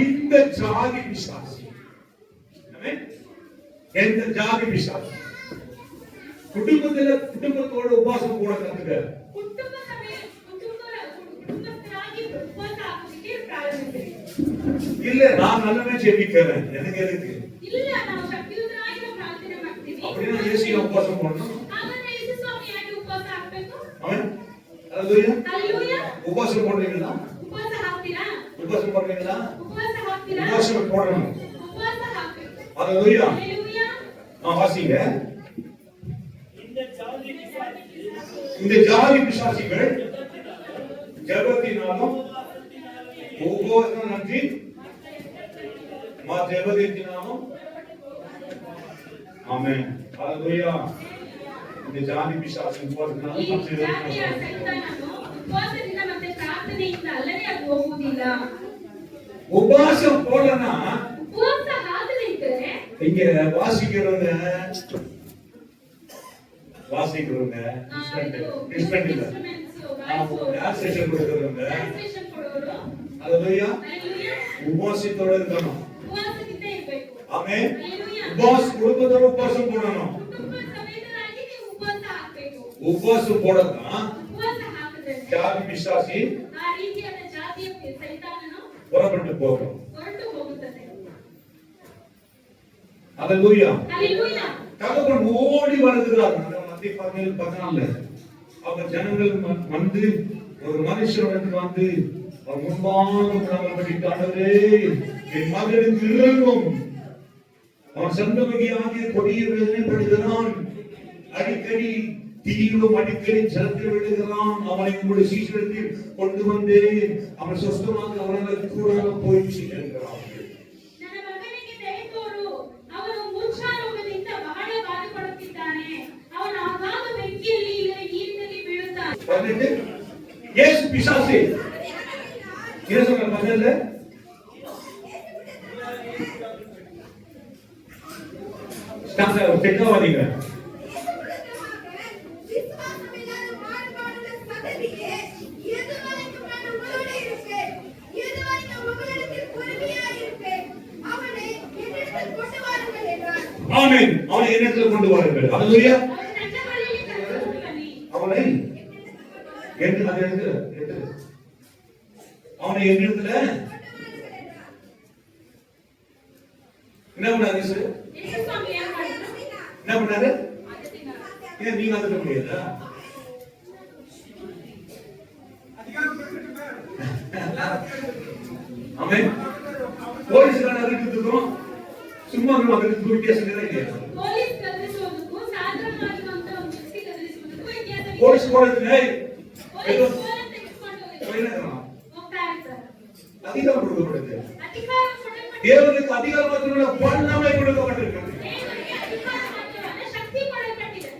இந்த ஜாதி பிசாசி. ஆமென். எந்த ஜாதி பிசாசி குடும்பத்தோட உபவாசம் போட கத்துக்க. ಕುಟುಂಬಸ್ಥರಾಗಿ ಉಪವಾಸ ಹಾಕೋದಕ್ಕೆ ಪ್ರಾರಂಭಿಸಿರಿ. இல்ல நான் நல்லவே ஜெபிக்கிறேன், எனக்கு எதுக்கு? ಇಲ್ಲ, ನಾವು ಶಕ್ತಿಯುತರಾಗಿ ನಾವು ಪ್ರಾರ್ಥನೆ ಮಾಡ್ತೀವಿ. அப்படின்னா இயேசுவை உபவாசம் பண்ணணும். ಹಾಗಾದ್ರೆ ಯೇಸು ಸ್ವಾಮಿ ಯಾಕೆ ಉಪವಾಸ ಹಾಕ್ಬೇಕು? ஆமென். ஹalleluya. ಹalleluya. உபவாசம் பண்றீங்களா? ಉಪವಾಸ ಹಾಕ್ತೀರಾ? உபவாசம் பண்றீங்களா? ಉಪವಾಸ ಹಾಕ್ತೀರಾ? உபவாசம் போடணும். ಉಪವಾಸ ಹಾಕ್ಬೇಕು. ஹalleluya. ಹalleluya. வாசிங்க. இந்த ஜாதி பிசாசு இந்த ஜாதி பிசாசிகள் ஜெபத்தினாலும் உபவாசம் நன்றி ஜெபத்தினாலும் ஆமென். ஹalleluya. இந்த ஜாதி பிசாசு ಈ உபவாசத்தினாலும் ಜಾತಿಯ ಸೈತಾನನು ಉಪವಾಸದಿಂದ ಮತ್ತೆ ಪ್ರಾರ್ಥನೆಯಿಂದ ಅಲ್ಲದೆ ಅದು ಹೋಗುವುದಿಲ್ಲ. உபவாசம் போடனா ಉಪವಾಸ ಆಗದೆ ಇದ್ದರೆ இங்க வாசிக்கிறவங்க இன்ஸ்ட்ருமெண்ட் இல்ல, டிரான்ஸ்லேஷன் கொடுக்கிறவங்க ஹalleluya உபவாசத்தோட இருக்கணும். ಉಪವಾಸದಿಂದ ಇರಬೇಕು. ஆமென். ಹalleluya. குடும்பத்தோட உபவாசம் போடணும். ಕುಟುಂಬ ಸಮೇತರಾಗಿ ನೀವು ಉಪವಾಸ ಹಾಕಬೇಕು. உபவாசம் போடதான் ಉಪವಾಸ ಹಾಕಿದ್ರೆ ஜாதி பிசாசி ಆ ರೀತಿಯಾದ ಜಾತಿಯ ಸೈತಾನನು புறப்பட்டு போகும். ಹೊರಟು ಹೋಗುತ್ತದೆ. ஹalleluya. ಹalleluya. தகப்பன் ஓடி வருகிறார். மத்திய 14 அவர் ஜனங்கள் வந்து ஒரு மனுஷன் வந்து அவர் முன்பாக படித்தாண்டவரே, என் மகனுக்கு இறங்கும், அவன் சந்தமகியாகிய கொடிய வேதனைப்படுகிறான், அடிக்கடி தீவிரம் அடிக்கடி ஜலத்தில் விடுகிறான், அவனை உங்களுடைய சீசனத்தில் கொண்டு வந்து அவன் சொஸ்தமாக அவனால் கூட போயிடுச்சு என்கிறான். ನನ್ನ ಮಗನಿಗೆ ದಯೆ ತೋರು, ಅವನು ಮೂರ್ಛಾರೋಗದಿಂದ ಬಹಳ ಬಾಧೆಪಡುತ್ತಿದ್ದಾನೆ, ಅವನು ಆಗಾಗ ಬೆಂಕಿಯಲ್ಲಿ ಇಲ್ಲವೇ ನೀರಿನಲ್ಲಿ ಬೀಳುತ್ತಾನೆ. வந்துட்டு இயேசு பிசாசு இயேசு மகன்ல ஸ்டார்ட் தெக்கவாதீங்க. விசுவாசமில்லாத மாறுபாடுள்ள சந்ததியே, எதுவரைக்கும் நான் உங்களோடு இருப்பேன், எதுவரைக்கும் உங்களிடத்தில் பொறுமையாய் இருப்பேன், அவனை என்னிடத்தில் கொண்டு வாருங்கள் என்றார். ஆமென். அவனை என்னிடத்தில் கொண்டு வாருங்கள். ஹalleluya. ಅವನು ನನ್ನ ಬಳಿಗೆ ಕರೆದುಕೊಂಡು ಬನ್ನಿ. அவனை என்று அதை எடுத்து அவனை என்னிடத்துல என்ன பண்ணாரு? ಯೇಸು ಸ್ವಾಮಿ ಏನು ಮಾಡಿದ್ರು? என்ன பண்ணாரு? ಅದನ್ನ ஏன் நீங்க அதை முடியாதா? ஆமென். போலீஸ்காரன் அதுக்கு இருக்கோம், சும்மா அதுக்கு வித்தியாசம் இல்லையா? ಪೊಲೀಸ್ ಕರೆಸುವುದಕ್ಕೂ ಸಾಧಾರಣವಾಗಿರುವಂತ ಒಂದು ವ್ಯಕ್ತಿ ಕರೆಸುವುದಕ್ಕೂ ವ್ಯತ್ಯಾಸವಿದೆ. போலீஸ் போறது ಪೊಲೀಸ್ ಹೋರಾಟಕ್ಕೆ அதிகாரம் கொடுக்கப்பட்டது. அதிகாரம் கொடுக்கப்பட்டது. தேவனுக்கு அதிகாரம் மட்டுமல்ல, வல்லமை கொடுக்கப்பட்டிருக்கிறது. தேவனுக்கு அதிகாரம் மட்டுமல்ல, சக்தி கொடுக்கப்பட்டது.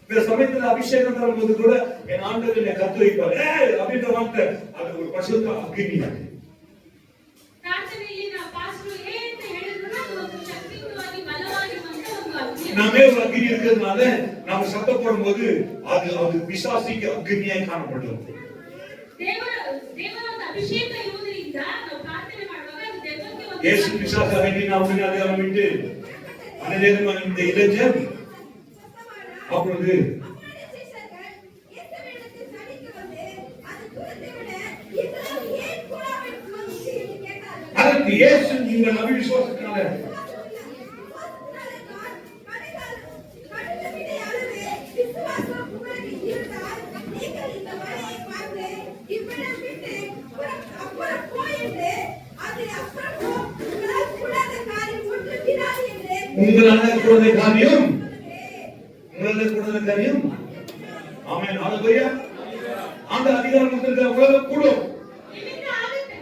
இந்த சமயத்துல அபிஷேகம் தரும்போது கூட என் ஆண்டவர் என்னை கத்து வைப்பார். அப்படின்ற வார்த்தை அது ஒரு பசுத்த அக்னி. ಪ್ರಾರ್ಥನೆಯಲ್ಲಿ ನಾವು ಪಾಸ್ಟರ್ ಅಂತ ಹೇಳಿದ್ರು ಒಂದು ಶಕ್ತಿಯುತವಾಗಿ ಬಲವಾಗಿ ಬಂದ ಒಂದು ಅಗ್ನಿ. நாமே ஒரு அக்னி இருக்கிறதுனால நாம சத்தம் போடும்போது அது பிசாசிக்கு அக்னியாய் காணப்படுகிறது. ದೇವರ ಒಂದು ಅಭಿಷೇಕ ಇರುವುದರಿಂದ ನಾವು ಪ್ರಾರ್ಥನೆ ಮಾಡುವಾಗ ಅದು ದೇವರಿಗೆ ಒಂದು இயேசு பிசாச வேண்டி நாம் அதிகாரம் விட்டு அநேகமான இந்த இளைஞர் அப்பொழுது அவருடைய சீஷர்கள் இயேசுவிடத்தில் சனிக்கு வந்து அது குறித்து விட இதெல்லாம் ஏன் கூடாமல் போச்சு என்று கேட்டார்கள். அதற்கு இயேசு நீங்கள் அவிசுவாசத்தினால உங்களால கூடாத காரியம் ஆமென் ஹalleluya. அந்த அதிகாரம் கொடுத்திருக்கிற உலகம் கூடும். ನಿಮ್ಮಿಂದ ಆಗುತ್ತೆ.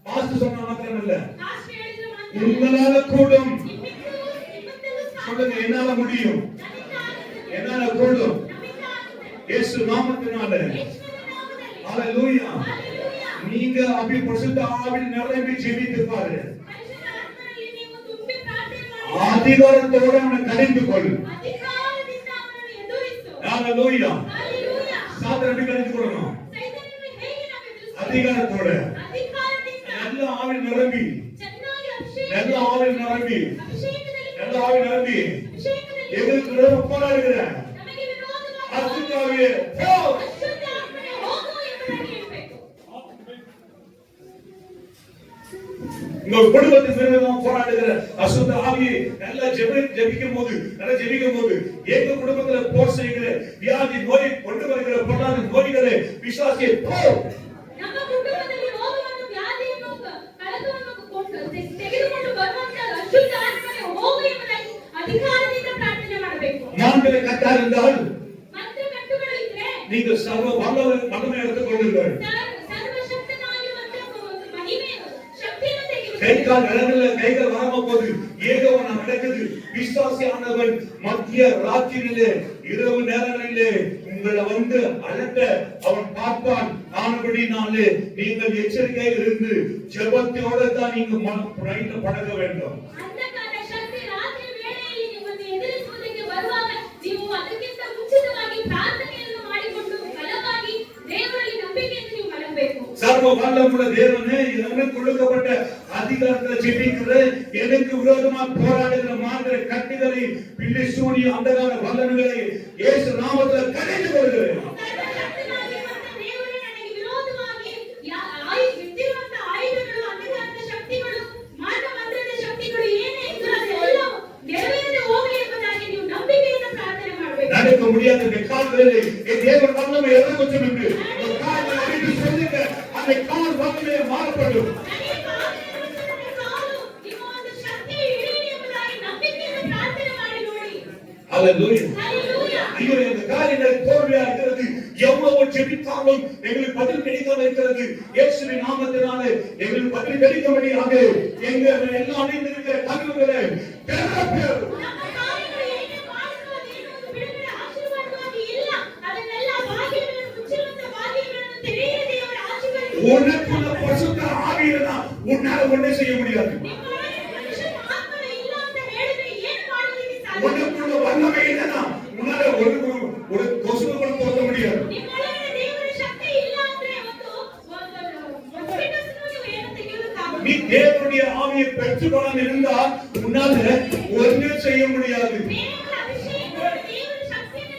பாஸ்டர் சொன்ன மாத்திரம் இல்ல, ಪಾಸ್ಟರ್ ಹೇಳಿದ್ರು ಮಾತ್ರ உங்களால கூடும். ನಿಮ್ಮಿಂದಲೂ ಸಾಧ್ಯ. சொல்லுங்க, என்னால முடியும், ನಮ್ಮಿಂದ ಆಗುತ್ತೆ. என்னால கூடும். ನಮ್ಮಿಂದ ಆಗುತ್ತೆ. இயேசு நாமத்தினால ಯೇಸುವಿನ ನಾಮದಲ್ಲಿ. ஹalleluya. ಹಲ್ಲೆಲೂಯಾ. நீங்க பரிசுத்த ஆவியில் நிரம்பி ஜெபித்து பாரு. ಪರಿಶುದ್ಧ ಆತ್ಮನಲ್ಲಿ ನೀವು ತುಂಬಿ ಪ್ರಾರ್ಥನೆ ಮಾಡಿ. அதிகாரத்தோட அவனை கடிந்து கொள். ಅಧಿಕಾರದಿಂದ ಅವನನ್ನು ಎದುರಿಸು. ஹalleluya. ಹಲ್ಲೆಲೂಯಾ. சாத்தான் எப்படி கடிந்து கொள்ளணும்? ಸೈತಾನನನ್ನು ಹೇಗೆ ನಾವು ಎದುರಿಸಬೇಕು? அதிகாரத்தோட ಅಧಿಕಾರದಿಂದ நல்ல ஆவியில் நிரம்பி, ಚೆನ್ನಾಗಿ ಅಭಿಷೇಕ நல்ல ஆவியில் நிரம்பி, ಅಭಿಷೇಕದಲ್ಲಿ நல்ல ஆவியில் நிரம்பி ಅಭಿಷೇಕದಲ್ಲಿ எங்களுக்கு விரோதமா போராடுகிற ನಮಗೆ ವಿರೋಧವಾಗಿ அசுத்த ஆவியே போ. ಅಶುದ್ಧ ಆತ್ಮನೇ ಹೋಗು ಎಂಬುದಾಗಿ ಹೇಳಬೇಕು. உங்க குடும்பத்தின் விரோதமா போராடுகிற அசுத்த ஆவியை நல்லா ஜெபிக்கும் போது எங்க குடும்பத்துல போர் செய்கிற வியாதி நோயை கொண்டு வருகிற பொல்லாத நோய்களே பிசாசியே போ. ನಮ್ಮ ಕುಟುಂಬದಲ್ಲಿ ರೋಗವನ್ನು ವ್ಯಾಧಿಯನ್ನು ಕಳಕವನ್ನು ತೆಗೆದುಕೊಂಡು ಬರುವಂತಹ ಅಶುದ್ಧ ಆತ್ಮನೇ ಹೋಗು ಎಂಬುದಾಗಿ ಅಧಿಕಾರದಿಂದ ಪ್ರಾರ್ಥನೆ ಮಾಡಬೇಕು. மான்களை கட்டாயிருந்தால் ಮಂತ್ರ ಕಟ್ಟುಗಳು ಇದ್ರೆ நீங்கள் சர்வ வல்லமை எடுத்துக்கொள்ளுங்கள். ಸರ್ವಶಕ್ತನಾಗಿರುವಂತಹ ಒಂದು ಮಹಿಮೆ ಶಕ್ತಿಯನ್ನು கை ತೆಗೆದುಕೊಂಡು கால் விலங்கல கைகள் வராம போது ஏகோ நடக்குது. பிசாசி ஆனவன் மத்திய ராத்திரியிலே இரவு நேரங்களிலே உங்களை வந்து அலட்ட அவன் பார்ப்பான். ஆனபடினாலே நீங்கள் எச்சரிக்கையாக இருந்து ஜெபத்தோட தான் நீங்க பழக வேண்டும். ಅಂಧಕಾರ ಶಕ್ತಿ ರಾತ್ರಿ ವೇಳೆಯಲ್ಲಿ ನಿಮ್ಮನ್ನು ಎದುರಿಸುವುದಕ್ಕೆ ಬರುವಾಗ ನೀವು ಅದಕ್ಕಿಂತ ಮುಂಚಿತವಾಗಿ ಪ್ರಾರ್ಥನೆಯನ್ನು ಮಾಡಿಕೊಂಡು ಬಲವಾಗಿ ದೇವರಲ್ಲಿ ನಂಬಿಕೆಯನ್ನು ನೀವು ಮಲಗಬೇಕು. சர்வ வல்லமுள்ள தேவனே, எனக்கு கொடுக்கப்பட்ட அதிகாரத்துல ஜெபிக்கிற எனக்கு விரோதமா போராடுகிற மாந்திர கட்டுகளை பிள்ளை சூனி அந்தகார வல்லமைகளை இயேசு நாமத்துல கடிந்து கொள்கிறேன். ಸರ್ವಶಕ್ತನಾಗಿರುವಂತಹ ದೇವರೇ, ನನಗೆ ವಿರೋಧವಾಗಿ ಬಿದ್ದಿರುವಂತಹ ಆಯುಧಗಳು, ಅಂಧಕಾರದ ಶಕ್ತಿಗಳು, ಮಾಟ ಮಂತ್ರದ ಶಕ್ತಿಗಳು ಏನೇ ಇದ್ರೂ ಅದೆಲ್ಲ ನೆರವೇರದೆ ಹೋಗಲಿ ಎಂಬುದಾಗಿ ನೀವು ನಂಬಿಕೆಯಿಂದ ಪ್ರಾರ್ಥನೆ ಮಾಡಬೇಕು. நடக்க முடியாத இந்த கால்களிலே என் தேவன் வல்லமை இறங்கும் என்று ஒரு காலை அடித்து சொல்லுங்க. அந்த கால் வல்லமையை மாறப்படும். ನನಗೆ ಕಾಲು ನಿಮ್ಮ ಒಂದು ಶಕ್ತಿ ಹಿಡಿಯಲಿ ಎಂಬುದಾಗಿ ನಂಬಿಕೆಯಿಂದ ಪ್ರಾರ್ಥನೆ ಮಾಡಿ ನೋಡಿ. ஹalleluya. ಹಲ್ಲೆಲೂಯಾ. ஐயோ, இந்த காரியங்கள் தோல்வியா இருக்கிறது. எவ்வளவு ஜெபித்தாலும் எங்களுக்கு பதில் கிடைக்காம இருக்கிறது. இயேசுவின் நாமத்தினாலே எங்களுக்கு பதில் கிடைக்கும்படியாக எங்க எல்லாம் அணிந்திருக்கிற கதவுகளை திறப்பு. ನಮ್ಮ ಕಾರ್ಯಗಳು ಏನೇ ಮಾಡಿದ್ರು ಅದೇನೋ ಒಂದು ಬಿಡುಗಡೆ ಆಶೀರ್ವಾದವಾಗಿ ಇಲ್ಲ. ಅದನ್ನೆಲ್ಲ ಭಾಗ್ಯಗಳನ್ನು ಮುಚ್ಚಿರುವಂತ ಭಾಗ್ಯಗಳನ್ನು ತೆರೆಯಿರಿ ದೇವರ ಆಶೀರ್ವಾದ. உனக்குள்ள பரிசுத்த ஆவியினா உன்னால ஒண்ணே செய்ய முடியாது. ನಿಮ್ಮೊಳಗೆ ಪರಿಶುದ್ಧ ಆತ್ಮನು ಇಲ್ಲ ಅಂತ ಹೇಳಿದ್ರೆ ಏನು ಮಾಡುವುದಕ್ಕೆ ಸಾಧ್ಯ? உனக்குள்ள வல்லமை இல்லைன்னா உன்னால ஒரு கொசுவை கூட போக முடியாது. ನಿಮ್ಮೊಳಗೆ ದೇವರ ಶಕ್ತಿ ಇಲ್ಲ ಅಂದ್ರೆ ಒಂದು ಫಿಟಸ್ನು ನೀವು ಏನು ತೆಗೆಯೋದಕ್ಕಾಗಲ್ಲ. நீ தேவனுடைய ஆவியை பெற்றுக்கொள்ளாமல் இருந்தால் உன்னால ஒன்றும் செய்ய முடியாது. ದೇವರ ಅಭಿಷೇಕ, ದೇವರ ಶಕ್ತಿಯನ್ನು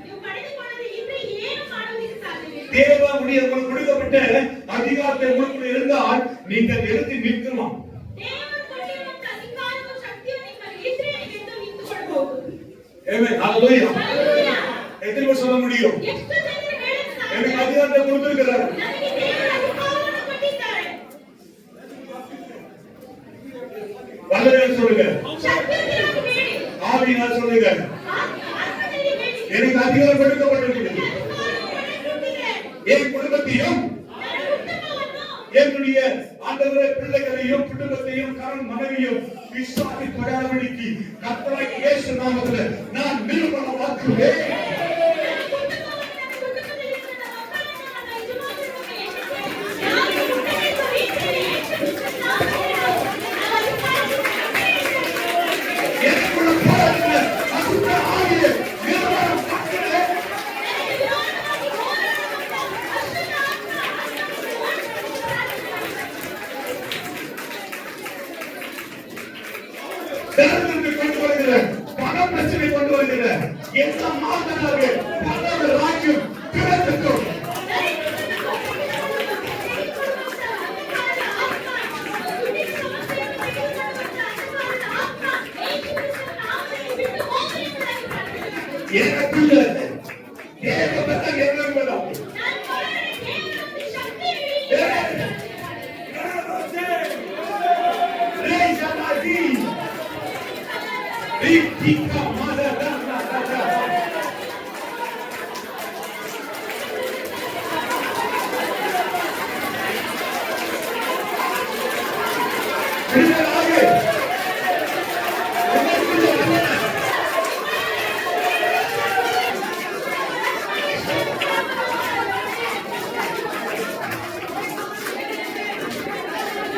ನೀವು ಪಡೆದುಕೊಳ್ಳದೆ ಇದ್ರೆ ಏನು ಮಾಡುವುದಕ್ಕೆ ಸಾಧ್ಯವಿಲ್ಲ. தேவனுடைய உங்களுக்கு கொடுக்கப்பட்ட அதிகாரத்தை உங்களுக்குள்ள இருந்தால் நீங்கள் எடுத்து நிற்கலாம். ದೇವರು ಕೊಟ್ಟಿರುವಂತ ಅಧಿಕಾರವು ಶಕ್ತಿಯು ನಿಮ್ಮಲ್ಲಿ ಇದ್ರೆ ಎಂದು ನಿಂತುಕೊಳ್ಳಬಹುದು. ஆமென். ஹalleluya. ಹಲ್ಲೆಲೂಯಾ. எத்தனை பேர் சொல்ல முடியும்? ಎಷ್ಟು ಜನರು ಹೇಳಕ್ಕೆ ಸಾಧ್ಯ? எனக்கு அதிகாரத்தை கொடுத்திருக்கிறார். ನನಗೆ ದೇವರ ಅಧಿಕಾರವನ್ನು ಕೊಟ್ಟಿದ್ದಾರೆ. வல்லமையை சொல்லுங்க. ಶಕ್ತಿಯನ್ನು ಹೇಳಿ. ஆவியினால் சொல்லுங்க. ಆತ್ಮದಲ್ಲಿ ಹೇಳಿ. எனக்கு அதிகாரம் கொடுக்கப்பட்டிருக்கிறது. ಅಧಿಕಾರವನ್ನು ಕೊಟ್ಟಿದೆ. என் குடும்பத்தையும் ನನ್ನ ಕುಟುಂಬವನ್ನು என்னுடைய ஆண்டவரே பிள்ளைகளையும் குடும்பத்தையும் கணவன் மனைவியும் விசுவாசி படாதபடிக்கு கர்த்தராகிய இயேசு நாமத்தில் நான் நிரூபணமாக்குவேன். எனக்குள்ள போராடுகிற அசுத்த ஆவியை நிரூபணமாக்குவேன். தரித்திரத்தை கொண்டு வருகிற பண பிரச்சனை கொண்டு வருகிற எந்த மாதனாக பண ராஜ்யம் திறத்துக்கும் எனக்குள்ள தேவபக்த எண்ணங்களும் Ritika madada madada.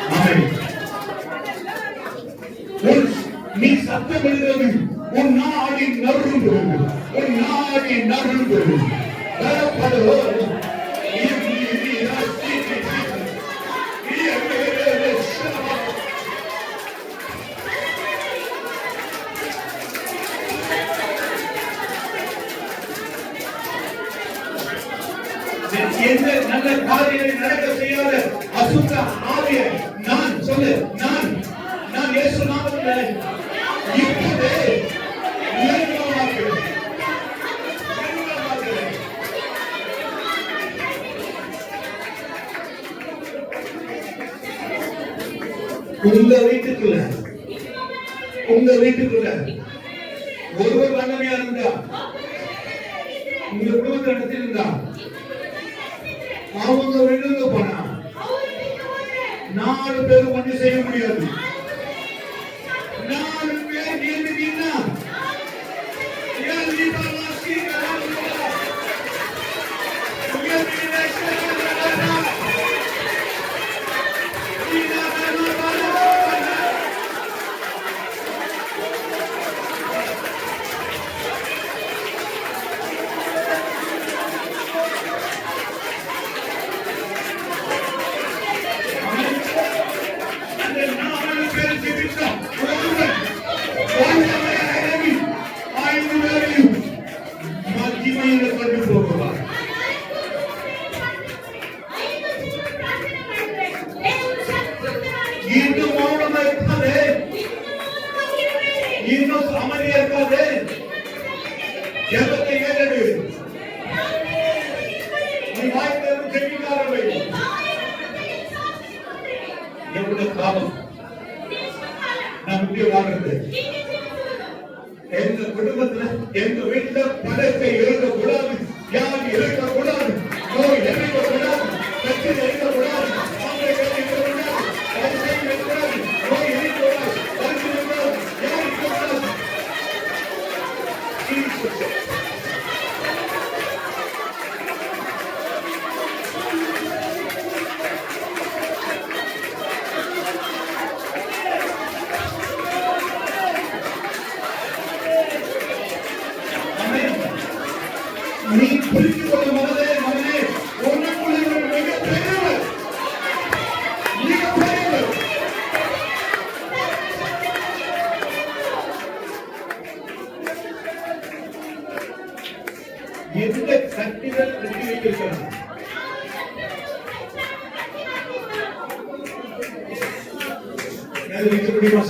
Amen. நீ சத்தம் எழுதுவது உன் நாடி நறுங்குகிறது, உன் நாடி நறுங்குகிறது. எந்த நல்ல காரியங்களை நடக்க செய்யாத அசுத்த ஆவியை நான் சொல்லு, நான் இயேசு நாமத்தில் இப்போதே நிர்மூலமாக்குகிறேன். உங்க வீட்டுக்குள்ள ஒருவர் வல்லமையா இருந்தா, உங்க குடும்பத்தில் நடத்தி இருந்தா, அவங்க வெளியில போனா 4 பேர் ஒன்றும் செய்ய முடியாது. 4 பேர் நீந்தீங்கன்னா இன்னும் அமைதியா இருக்காது. ஜெபத்தை ஏறெடு. நீ வாய்ப்பிலிருந்து ஜெபிக்காரவை. எவ்வளவு காலம் நாம் இப்படி வாழ்றது? எங்க குடும்பத்துல எங்க வீட்டுல படத்தை இருக்கக்கூடாது, யார் இருக்கக்கூடாது, நோய் இருக்கக்கூடாது, பிரச்சனை இருக்கக்கூடாது, நீ புரிந்து கொள்ள மனதே மகனே, உனக்குள்ள மிக பெரியவர், மிக பெரியவர். எந்த சக்திகள் கட்டி வைத்திருக்கிறார்?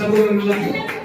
சகோதரர்கள்